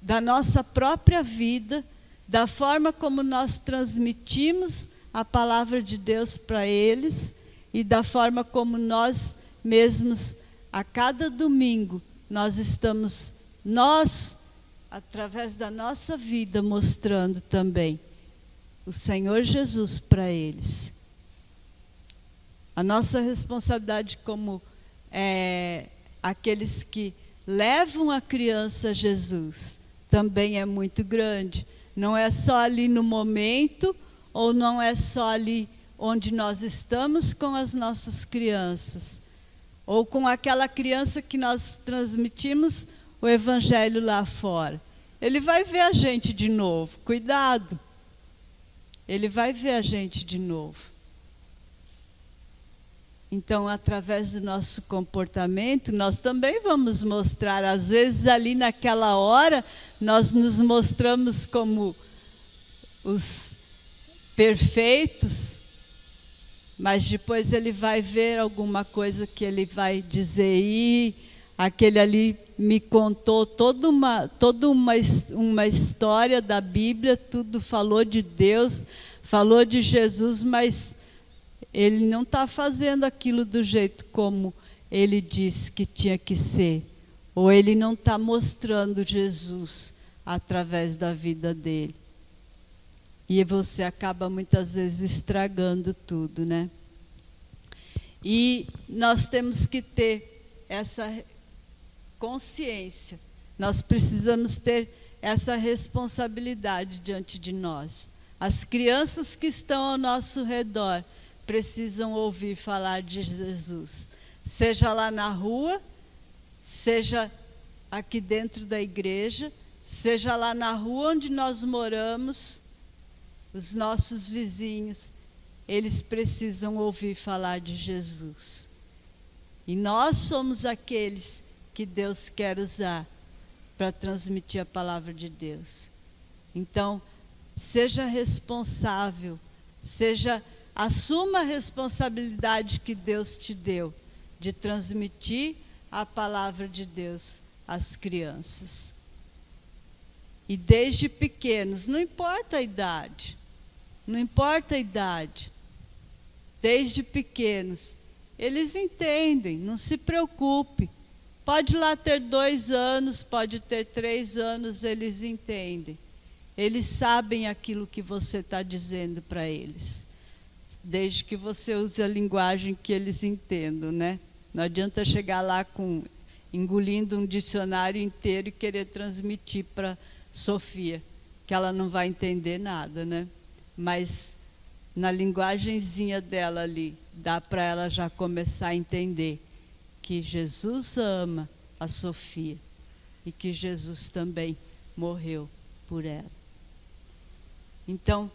da nossa própria vida, da forma como nós transmitimos a palavra de Deus para eles e da forma como nós mesmos, a cada domingo, nós estamos, através da nossa vida, mostrando também o Senhor Jesus para eles. A nossa responsabilidade como aqueles que levam a criança a Jesus também é muito grande. Não é só ali no momento, ou não é só ali onde nós estamos com as nossas crianças, ou com aquela criança que nós transmitimos o evangelho lá fora. Ele vai ver a gente de novo, cuidado. Ele vai ver a gente de novo. Então, através do nosso comportamento, nós também vamos mostrar. Às vezes, ali naquela hora, nós nos mostramos como os perfeitos, mas depois ele vai ver alguma coisa que ele vai dizer, aquele ali me contou toda uma história da Bíblia, tudo falou de Deus, falou de Jesus, mas ele não está fazendo aquilo do jeito como ele disse que tinha que ser. Ou ele não está mostrando Jesus através da vida dele. E você acaba muitas vezes estragando tudo, né? E nós temos que ter essa consciência. Nós precisamos ter essa responsabilidade diante de nós. As crianças que estão ao nosso redor precisam ouvir falar de Jesus. Seja lá na rua, seja aqui dentro da igreja, seja lá na rua onde nós moramos, os nossos vizinhos, eles precisam ouvir falar de Jesus. E nós somos aqueles que Deus quer usar para transmitir a palavra de Deus. Então, seja responsável, assuma a responsabilidade que Deus te deu de transmitir a palavra de Deus às crianças. E desde pequenos, não importa a idade, desde pequenos, eles entendem, não se preocupe. Pode lá ter 2 anos, pode ter 3 anos, eles entendem. Eles sabem aquilo que você está dizendo para eles. Desde que você use a linguagem que eles entendam, né? Não adianta chegar lá engolindo um dicionário inteiro e querer transmitir para Sofia, que ela não vai entender nada, né? Mas na linguagenzinha dela ali, dá para ela já começar a entender que Jesus ama a Sofia e que Jesus também morreu por ela. Então,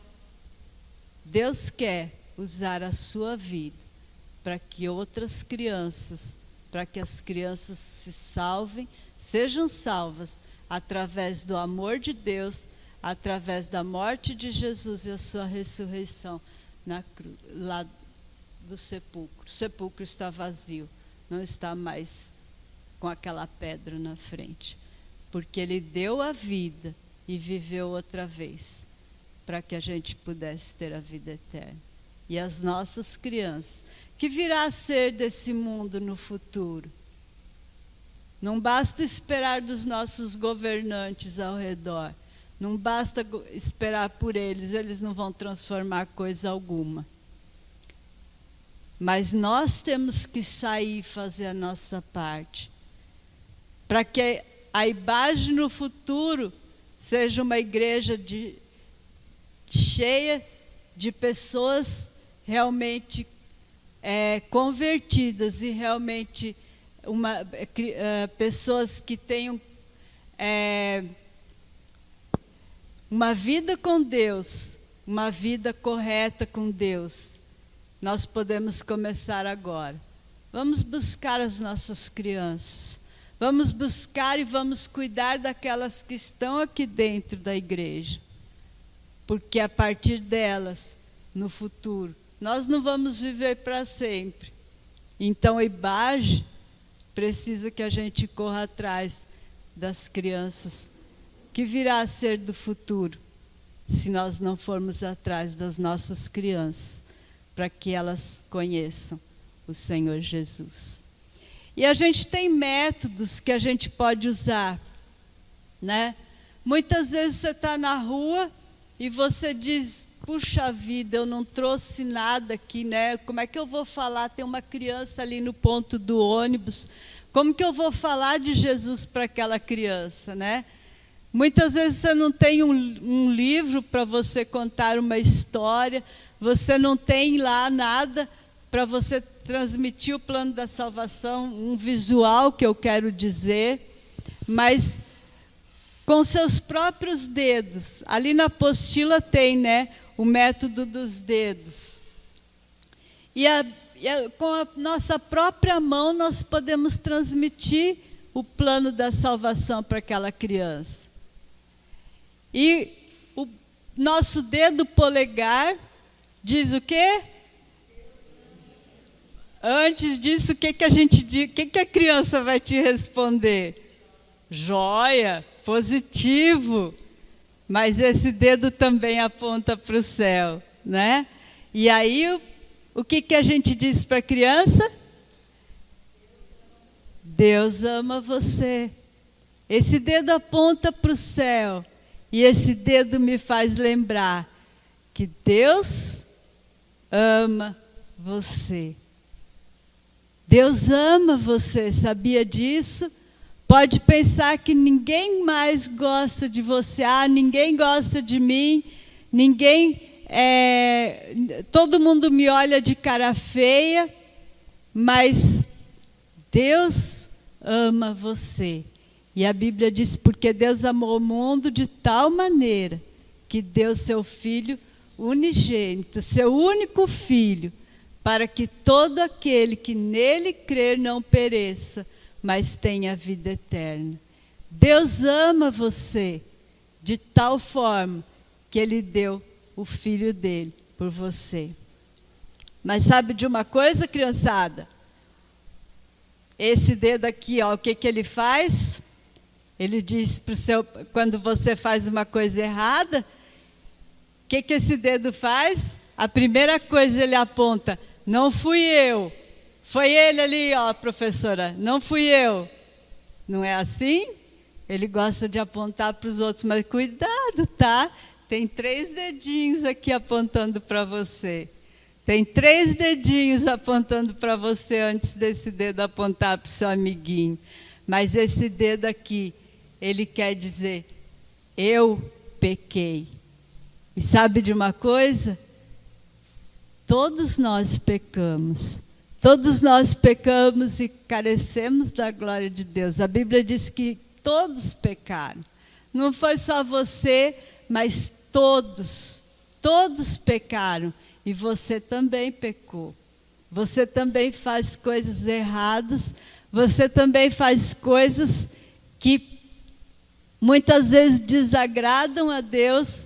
Deus quer usar a sua vida para que outras crianças, para que as crianças se salvem, sejam salvas através do amor de Deus, através da morte de Jesus e a sua ressurreição na cruz, lá do sepulcro. O sepulcro está vazio, não está mais com aquela pedra na frente, porque ele deu a vida e viveu outra vez, para que a gente pudesse ter a vida eterna. E as nossas crianças, que virá a ser desse mundo no futuro. Não basta esperar dos nossos governantes ao redor, não basta esperar por eles, eles não vão transformar coisa alguma. Mas nós temos que sair e fazer a nossa parte, para que a IBAGE no futuro seja uma igreja cheia de pessoas realmente convertidas e realmente pessoas que tenham uma vida com Deus, uma vida correta com Deus. Nós podemos começar agora. Vamos buscar as nossas crianças. Vamos buscar e vamos cuidar daquelas que estão aqui dentro da igreja. Porque a partir delas, no futuro, nós não vamos viver para sempre. Então, a IBAGE precisa que a gente corra atrás das crianças, que virá a ser do futuro, se nós não formos atrás das nossas crianças, para que elas conheçam o Senhor Jesus. E a gente tem métodos que a gente pode usar, né? Muitas vezes você está na rua e você diz, puxa vida, eu não trouxe nada aqui, né? Como é que eu vou falar? Tem uma criança ali no ponto do ônibus. Como que eu vou falar de Jesus para aquela criança, né? Muitas vezes você não tem um livro para você contar uma história, você não tem lá nada para você transmitir o plano da salvação, um visual que eu quero dizer, mas com seus próprios dedos. Ali na apostila tem, né, o método dos dedos. E com a nossa própria mão nós podemos transmitir o plano da salvação para aquela criança. E o nosso dedo polegar diz o quê? Antes disso, o que a gente diz? O que a criança vai te responder? Joia, positivo. Mas esse dedo também aponta para o céu, né? E aí, o que a gente diz para a criança? Deus ama você. Esse dedo aponta para o céu. E esse dedo me faz lembrar que Deus ama você. Deus ama você, sabia disso? Pode pensar que ninguém mais gosta de você. Ah, ninguém gosta de mim, todo mundo me olha de cara feia, mas Deus ama você. E a Bíblia diz, porque Deus amou o mundo de tal maneira que deu seu Filho unigênito, seu único Filho, para que todo aquele que nele crer não pereça, mas tenha vida eterna. Deus ama você de tal forma que Ele deu o Filho dele por você. Mas sabe de uma coisa, criançada? Esse dedo aqui, ó, o que ele faz? Ele diz para o seu, quando você faz uma coisa errada, o que esse dedo faz? A primeira coisa ele aponta, não fui eu. Foi ele ali, ó, professora, não fui eu. Não é assim? Ele gosta de apontar para os outros, mas cuidado, tá? Tem 3 dedinhos aqui apontando para você. Tem 3 dedinhos apontando para você antes desse dedo apontar para o seu amiguinho. Mas esse dedo aqui, ele quer dizer, eu pequei. E sabe de uma coisa? Todos nós pecamos. Todos nós pecamos e carecemos da glória de Deus. A Bíblia diz que todos pecaram. Não foi só você, mas todos pecaram. E você também pecou. Você também faz coisas erradas. Você também faz coisas que muitas vezes desagradam a Deus.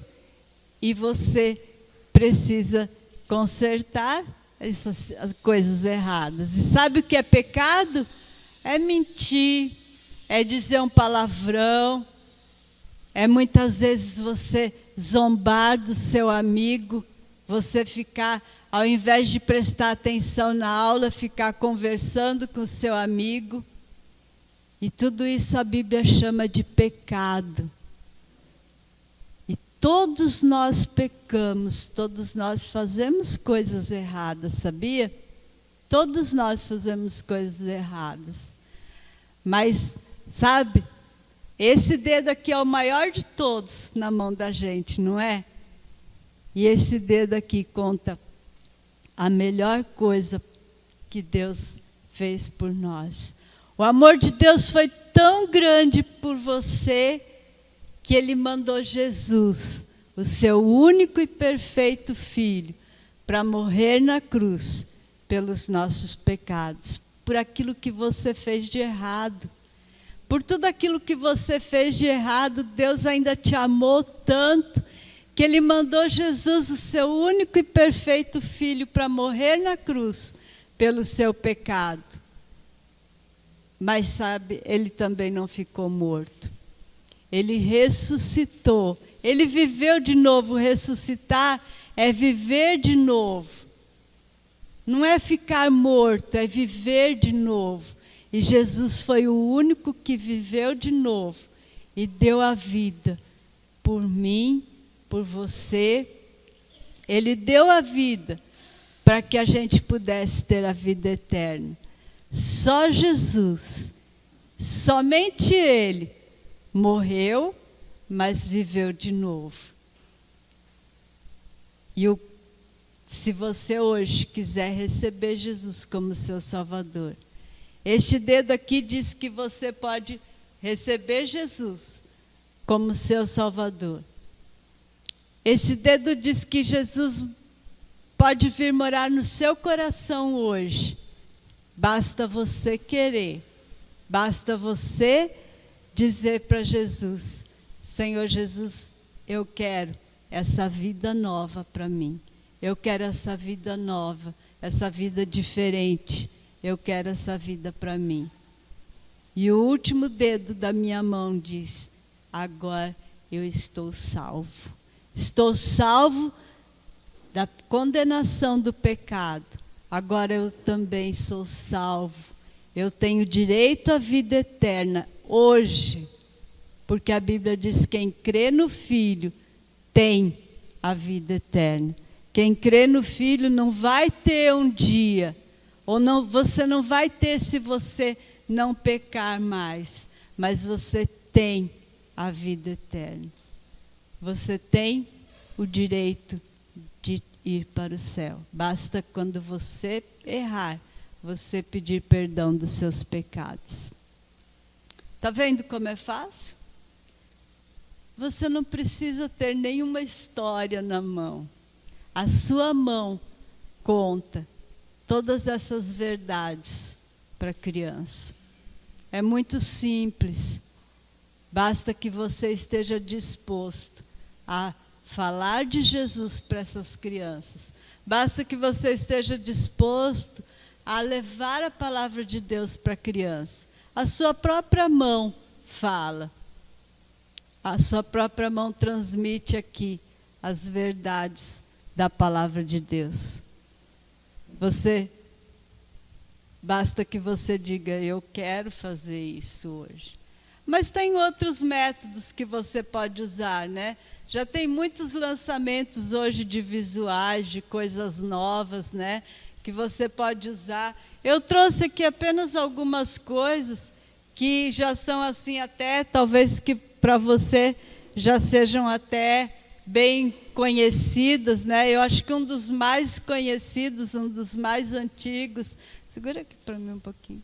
E você precisa consertar essas coisas erradas. E sabe o que é pecado? É mentir, é dizer um palavrão, é muitas vezes você zombar do seu amigo, você ficar, ao invés de prestar atenção na aula, ficar conversando com o seu amigo. E tudo isso a Bíblia chama de pecado. E todos nós pecamos, todos nós fazemos coisas erradas, sabia? Todos nós fazemos coisas erradas. Mas, sabe, esse dedo aqui é o maior de todos na mão da gente, não é? E esse dedo aqui conta a melhor coisa que Deus fez por nós. O amor de Deus foi tão grande por você que Ele mandou Jesus, o seu único e perfeito Filho, para morrer na cruz pelos nossos pecados, por aquilo que você fez de errado. Por tudo aquilo que você fez de errado, Deus ainda te amou tanto que Ele mandou Jesus, o seu único e perfeito Filho, para morrer na cruz pelo seu pecado. Mas sabe, Ele também não ficou morto. Ele ressuscitou. Ele viveu de novo. Ressuscitar é viver de novo. Não é ficar morto, é viver de novo. E Jesus foi o único que viveu de novo e deu a vida por mim, por você. Ele deu a vida para que a gente pudesse ter a vida eterna. Só Jesus, somente Ele, morreu, mas viveu de novo. E se você hoje quiser receber Jesus como seu Salvador, este dedo aqui diz que você pode receber Jesus como seu Salvador. Esse dedo diz que Jesus pode vir morar no seu coração hoje. Basta você querer. Basta você dizer para Jesus, Senhor Jesus, eu quero essa vida nova para mim. Eu quero essa vida nova, essa vida diferente. Eu quero essa vida para mim. E o último dedo da minha mão diz, agora eu estou salvo. Estou salvo da condenação do pecado. Agora eu também sou salvo. Eu tenho direito à vida eterna hoje. porque a Bíblia diz: quem crê no Filho tem a vida eterna. Quem crê no Filho não vai ter um dia, ou não, você não vai ter se você não pecar mais, mas você tem a vida eterna. Você tem o direito de ir para o céu. Basta, quando você errar, você pedir perdão dos seus pecados. Está vendo como é fácil? Você não precisa ter nenhuma história na mão. A sua mão conta todas essas verdades para a criança. É muito simples. Basta que você esteja disposto a falar de Jesus para essas crianças. Basta que você esteja disposto a levar a palavra de Deus para a criança. A sua própria mão fala. A sua própria mão transmite aqui as verdades da palavra de Deus. Basta que você diga: eu quero fazer isso hoje. Mas tem outros métodos que você pode usar, né? Já tem muitos lançamentos hoje de visuais, de coisas novas, né? Que você pode usar. Eu trouxe aqui apenas algumas coisas que já são assim até, talvez que para você já sejam até bem conhecidas, né? Eu acho que um dos mais conhecidos, um dos mais antigos, segura aqui para mim um pouquinho,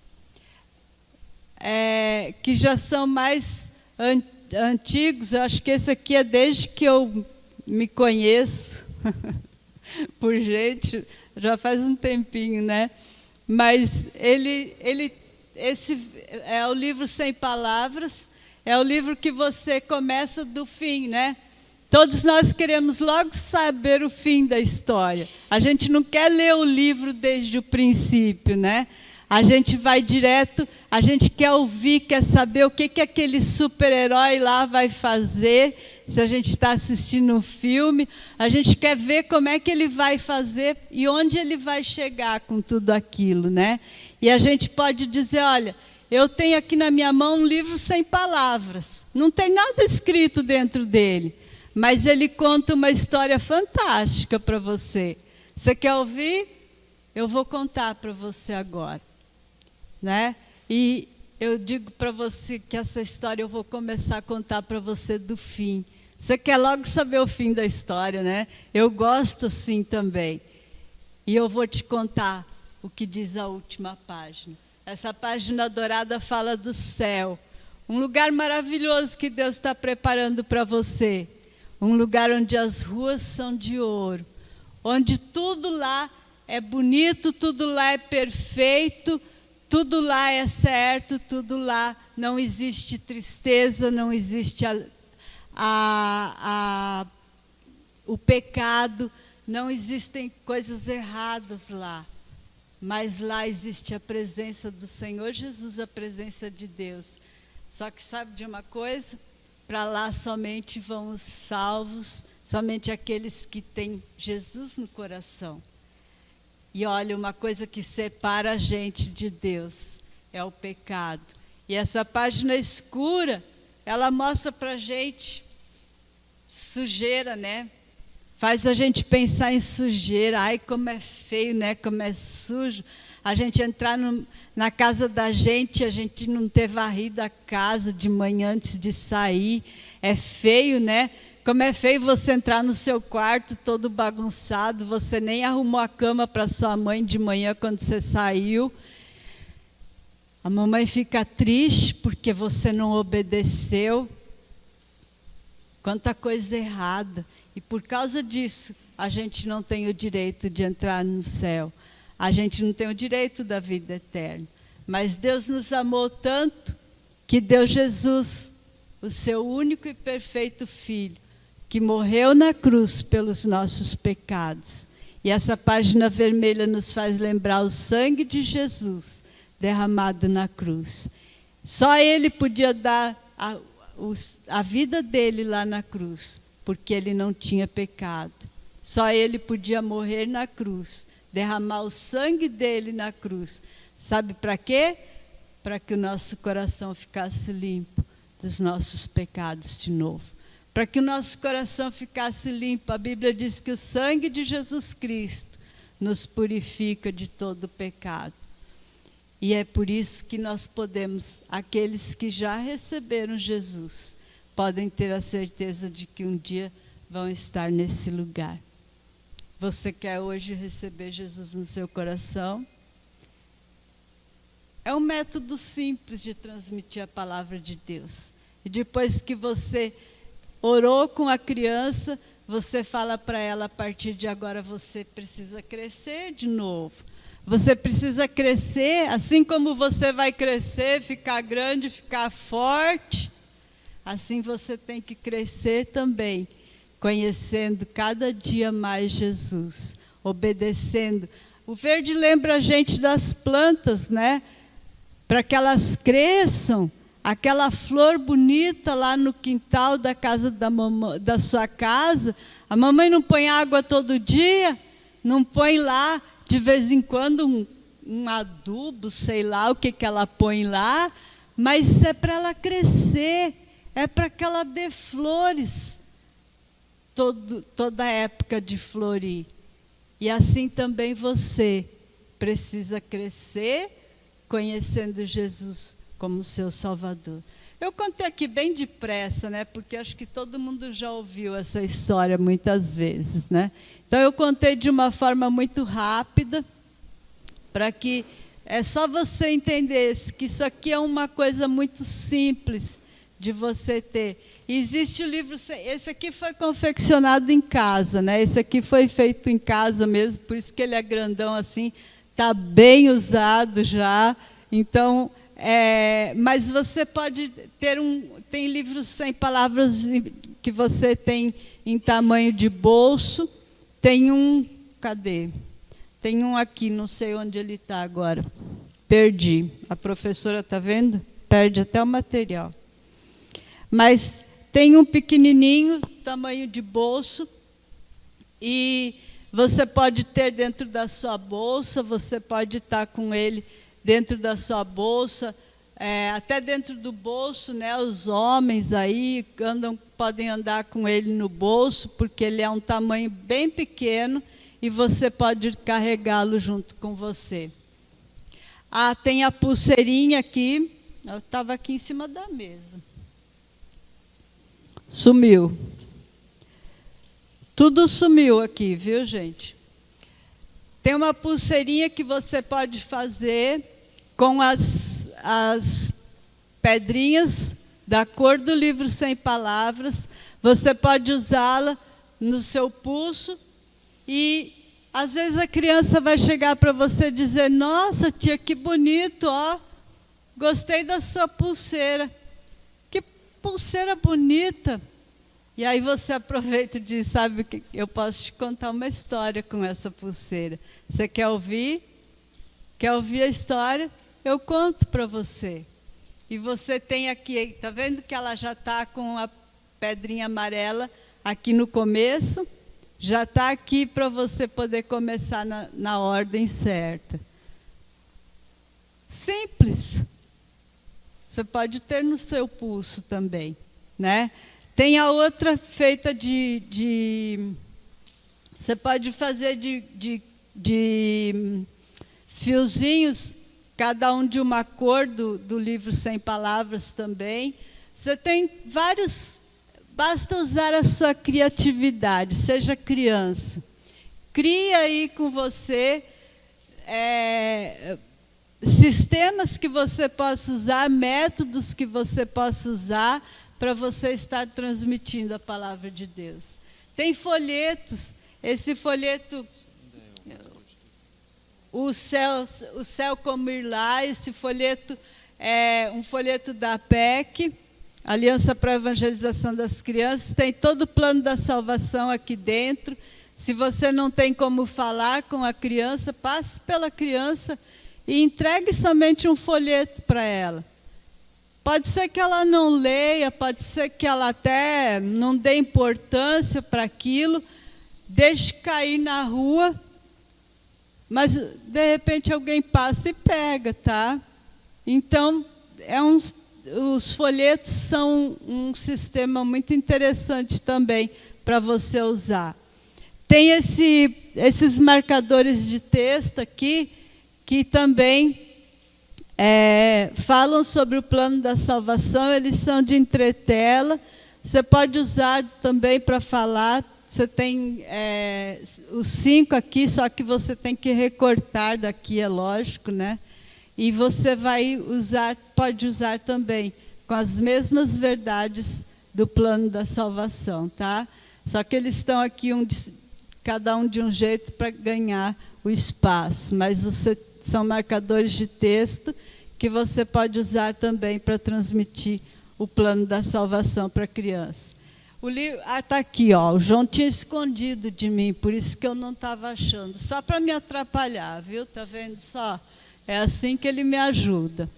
que já são mais antigos. Eu acho que esse aqui é desde que eu me conheço, por gente, já faz um tempinho, né? Mas esse é o livro Sem Palavras, é o livro que você começa do fim, né? Todos nós queremos logo saber o fim da história. A gente não quer ler o livro desde o princípio, né? A gente vai direto, a gente quer ouvir, quer saber o que aquele super-herói lá vai fazer. Se a gente está assistindo um filme, a gente quer ver como é que ele vai fazer e onde ele vai chegar com tudo aquilo, né? E a gente pode dizer: olha, eu tenho aqui na minha mão um livro sem palavras. Não tem nada escrito dentro dele, mas ele conta uma história fantástica para você. Você quer ouvir? Eu vou contar para você agora, né? E eu digo para você que essa história eu vou começar a contar para você do fim. Você quer logo saber o fim da história, né? Eu gosto assim também. E eu vou te contar o que diz a última página. Essa página dourada fala do céu. Um lugar maravilhoso que Deus está preparando para você. Um lugar onde as ruas são de ouro. Onde tudo lá é bonito, tudo lá é perfeito, tudo lá é certo, tudo lá não existe tristeza, não existe o pecado, não existem coisas erradas lá. Mas lá existe a presença do Senhor Jesus, a presença de Deus. Só que sabe de uma coisa? Para lá somente vão os salvos, somente aqueles que têm Jesus no coração. E olha, uma coisa que separa a gente de Deus é o pecado. E essa página escura, ela mostra para a gente sujeira, né? Faz a gente pensar em sujeira. Ai, como é feio, né? Como é sujo. A gente entrar na casa da gente, a gente não ter varrido a casa de manhã antes de sair. É feio, né? Como é feio você entrar no seu quarto todo bagunçado, você nem arrumou a cama para sua mãe de manhã quando você saiu. A mamãe fica triste porque você não obedeceu. Quanta coisa errada. E por causa disso, a gente não tem o direito de entrar no céu. A gente não tem o direito da vida eterna. Mas Deus nos amou tanto que deu Jesus, o seu único e perfeito Filho, que morreu na cruz pelos nossos pecados. E essa página vermelha nos faz lembrar o sangue de Jesus derramado na cruz. Só Ele podia dar a vida dele lá na cruz, porque Ele não tinha pecado. Só Ele podia morrer na cruz, derramar o sangue dele na cruz. Sabe para quê? Para que o nosso coração ficasse limpo. dos nossos pecados de novo. Para que o nosso coração ficasse limpo, a Bíblia diz que o sangue de Jesus Cristo nos purifica de todo pecado. E é por isso que nós podemos, aqueles que já receberam Jesus, podem ter a certeza de que um dia vão estar nesse lugar. Você quer hoje receber Jesus no seu coração? É um método simples de transmitir a palavra de Deus. E depois que você orou com a criança, você fala para ela, a partir de agora você precisa crescer de novo. Você precisa crescer, assim como você vai crescer, ficar grande, ficar forte, assim você tem que crescer também, conhecendo cada dia mais Jesus, obedecendo. O verde lembra a gente das plantas, né? Para que elas cresçam, aquela flor bonita lá no quintal da casa da sua casa, a mamãe não põe água todo dia, não põe lá de vez em quando um adubo, sei lá o que ela põe lá, mas é para ela crescer, é para que ela dê flores, toda a época de florir. E assim também você precisa crescer, conhecendo Jesus como seu Salvador. Eu contei aqui bem depressa, né? Porque acho que todo mundo já ouviu essa história muitas vezes, né? Então eu contei de uma forma muito rápida, para que é só você entendesse que isso aqui é uma coisa muito simples de você ter. E existe o livro, esse aqui foi confeccionado em casa, né? Esse aqui foi feito em casa mesmo, por isso que ele é grandão assim, está bem usado já. Então, mas você pode ter tem livros sem palavras que você tem em tamanho de bolso. Tem cadê? Tem um aqui, não sei onde ele está agora. Perdi. A professora está vendo? Perde até o material. Mas tem um pequenininho, tamanho de bolso, e você pode ter dentro da sua bolsa, você pode estar com ele dentro da sua bolsa, até dentro do bolso, né? Os homens aí podem andar com ele no bolso, porque ele é um tamanho bem pequeno e você pode carregá-lo junto com você. Ah, tem a pulseirinha aqui, ela estava aqui em cima da mesa. Sumiu. Tudo sumiu aqui, viu, gente? Tem uma pulseirinha que você pode fazer com as pedrinhas da cor do livro Sem Palavras. Você pode usá-la no seu pulso e, às vezes, a criança vai chegar para você e dizer: nossa, tia, que bonito, ó, gostei da sua pulseira. Que pulseira bonita. E aí você aproveita e diz: sabe o que? Eu posso te contar uma história com essa pulseira. Você quer ouvir? Quer ouvir a história? Eu conto para você. E você tem aqui, está vendo que ela já está com a pedrinha amarela aqui no começo? Já está aqui para você poder começar na ordem certa. Simples. Você pode ter no seu pulso também, né? Tem a outra feita você pode fazer de fiozinhos, cada um de uma cor do livro Sem Palavras também. Você tem vários, basta usar a sua criatividade, seja criança. Cria aí com você sistemas que você possa usar, métodos que você possa usar para você estar transmitindo a palavra de Deus. Tem folhetos, esse folheto, o céu como ir lá, esse folheto é um folheto da APEC, Aliança para a Evangelização das Crianças, tem todo o plano da salvação aqui dentro. Se você não tem como falar com a criança, passe pela criança e entregue somente um folheto para ela. Pode ser que ela não leia, pode ser que ela até não dê importância para aquilo, deixe cair na rua, mas de repente alguém passa e pega, tá? Então, os folhetos são um sistema muito interessante também para você usar. Tem esses marcadores de texto aqui, que também falam sobre o plano da salvação, eles são de entretela. Você pode usar também para falar. Você tem os 5 aqui, só que você tem que recortar daqui, é lógico, né? E você pode usar também com as mesmas verdades do plano da salvação, tá? Só que eles estão aqui cada um de um jeito para ganhar o espaço, mas são marcadores de texto que você pode usar também para transmitir o plano da salvação para a criança. O livro está aqui, ó. O João tinha escondido de mim, por isso que eu não estava achando, só para me atrapalhar, viu? Tá vendo só? É assim que ele me ajuda.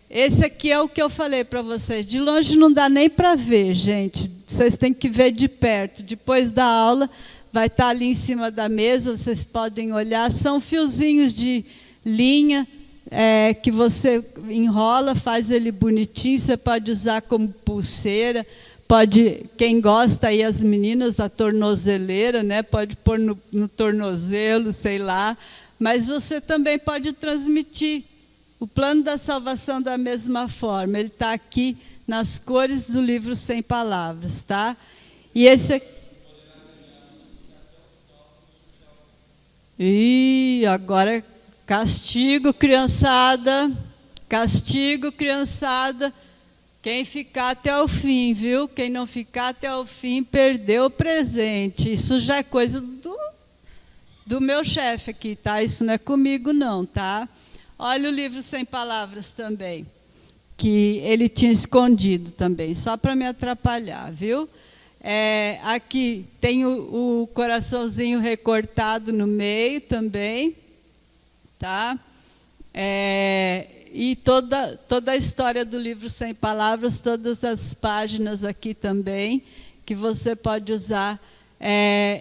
Esse aqui é o que eu falei para vocês. De longe não dá nem para ver, gente. Vocês têm que ver de perto. Depois da aula, vai estar ali em cima da mesa, vocês podem olhar. São fiozinhos de linha que você enrola, faz ele bonitinho. Você pode usar como pulseira. Quem gosta aí, as meninas, a tornozeleira, né? Pode pôr no tornozelo, sei lá. Mas você também pode transmitir o plano da salvação da mesma forma. Ele está aqui nas cores do livro Sem Palavras, tá? E esse aqui... Ih, agora castigo, criançada. Castigo, criançada. Quem ficar até o fim, viu? Quem não ficar até o fim, perdeu o presente. Isso já é coisa do meu chefe aqui, tá? Isso não é comigo, não, tá? Olha o livro Sem Palavras também, que ele tinha escondido também, só para me atrapalhar, viu? Aqui tem o coraçãozinho recortado no meio também, tá? E toda a história do livro Sem Palavras, todas as páginas aqui também, que você pode usar.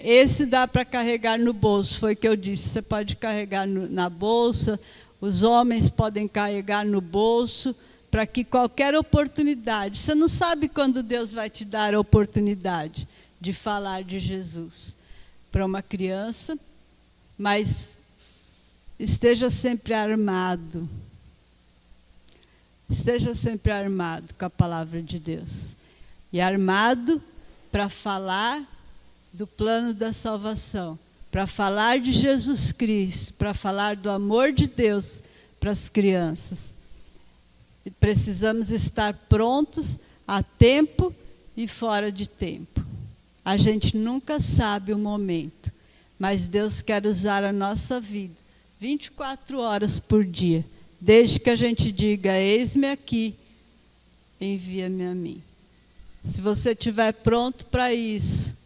Esse dá para carregar no bolso, foi o que eu disse. Você pode carregar na bolsa, os homens podem carregar no bolso, para que qualquer oportunidade... Você não sabe quando Deus vai te dar a oportunidade de falar de Jesus para uma criança, mas esteja sempre armado. Esteja sempre armado com a palavra de Deus. E armado para falar do plano da salvação, para falar de Jesus Cristo, para falar do amor de Deus para as crianças. E precisamos estar prontos a tempo e fora de tempo. A gente nunca sabe o momento, mas Deus quer usar a nossa vida 24 horas por dia, desde que a gente diga, eis-me aqui, envia-me a mim. Se você estiver pronto para isso,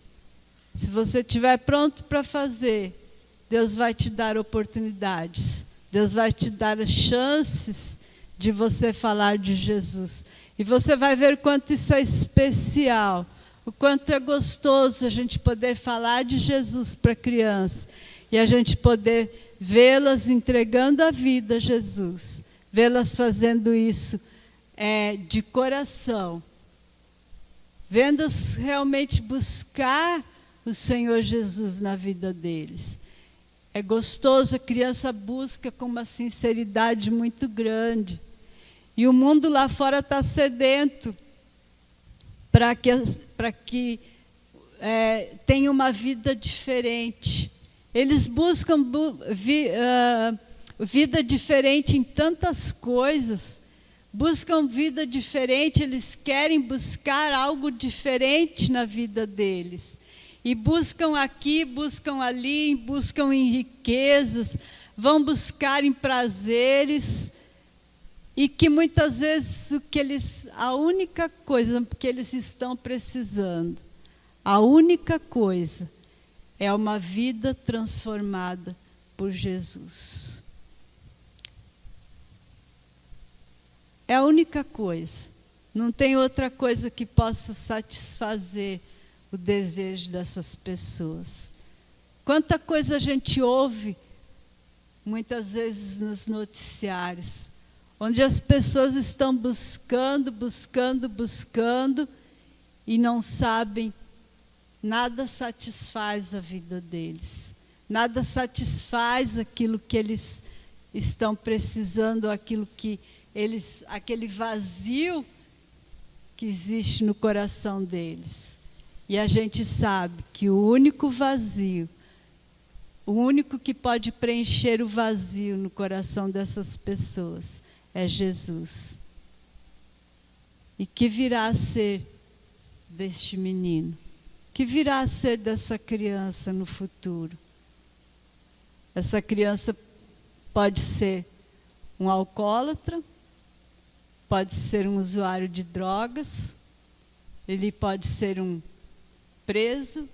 se você estiver pronto para fazer, Deus vai te dar oportunidades. Deus vai te dar chances de você falar de Jesus. E você vai ver o quanto isso é especial, o quanto é gostoso a gente poder falar de Jesus para a criança. E a gente poder vê-las entregando a vida a Jesus. Vê-las fazendo isso de coração. Vendo-as realmente buscar o Senhor Jesus na vida deles. É gostoso, a criança busca com uma sinceridade muito grande. E o mundo lá fora está sedento para que tenha uma vida diferente. Eles buscam vida diferente em tantas coisas. Buscam vida diferente, eles querem buscar algo diferente na vida deles. E buscam aqui, buscam ali, buscam em riquezas, vão buscar em prazeres, e que muitas vezes a única coisa que eles estão precisando, a única coisa, é uma vida transformada por Jesus. É a única coisa. Não tem outra coisa que possa satisfazer o desejo dessas pessoas. Quanta coisa a gente ouve, muitas vezes nos noticiários. onde as pessoas estão buscando e não sabem, nada satisfaz a vida deles. Nada satisfaz aquilo que eles estão precisando, aquele vazio que existe no coração deles. E a gente sabe que o único vazio, o único que pode preencher o vazio no coração dessas pessoas é Jesus. E que virá a ser deste menino? Que virá a ser dessa criança no futuro? Essa criança pode ser um alcoólatra, pode ser um usuário de drogas, ele pode ser um preso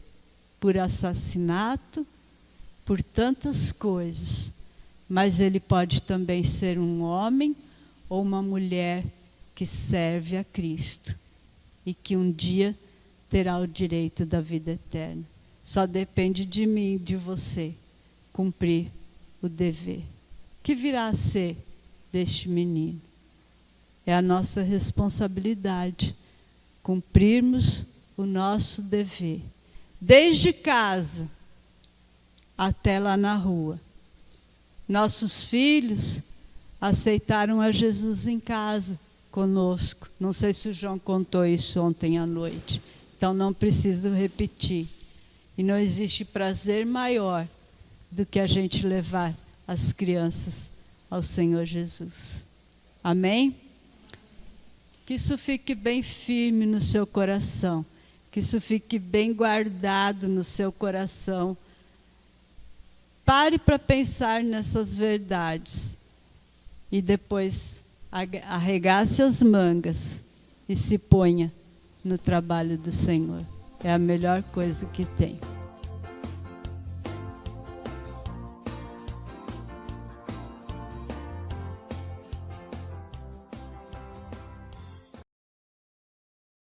por assassinato, por tantas coisas, mas ele pode também ser um homem ou uma mulher que serve a Cristo e que um dia terá o direito da vida eterna. Só depende de mim e de você cumprir o dever. Que virá a ser deste menino? É a nossa responsabilidade cumprirmos o nosso dever, desde casa até lá na rua. Nossos filhos aceitaram a Jesus em casa conosco. Não sei se o João contou isso ontem à noite, então não preciso repetir. E não existe prazer maior do que a gente levar as crianças ao Senhor Jesus. Amém? Que isso fique bem firme no seu coração, que isso fique bem guardado no seu coração. Pare para pensar nessas verdades e depois arregace as mangas e se ponha no trabalho do Senhor. É a melhor coisa que tem.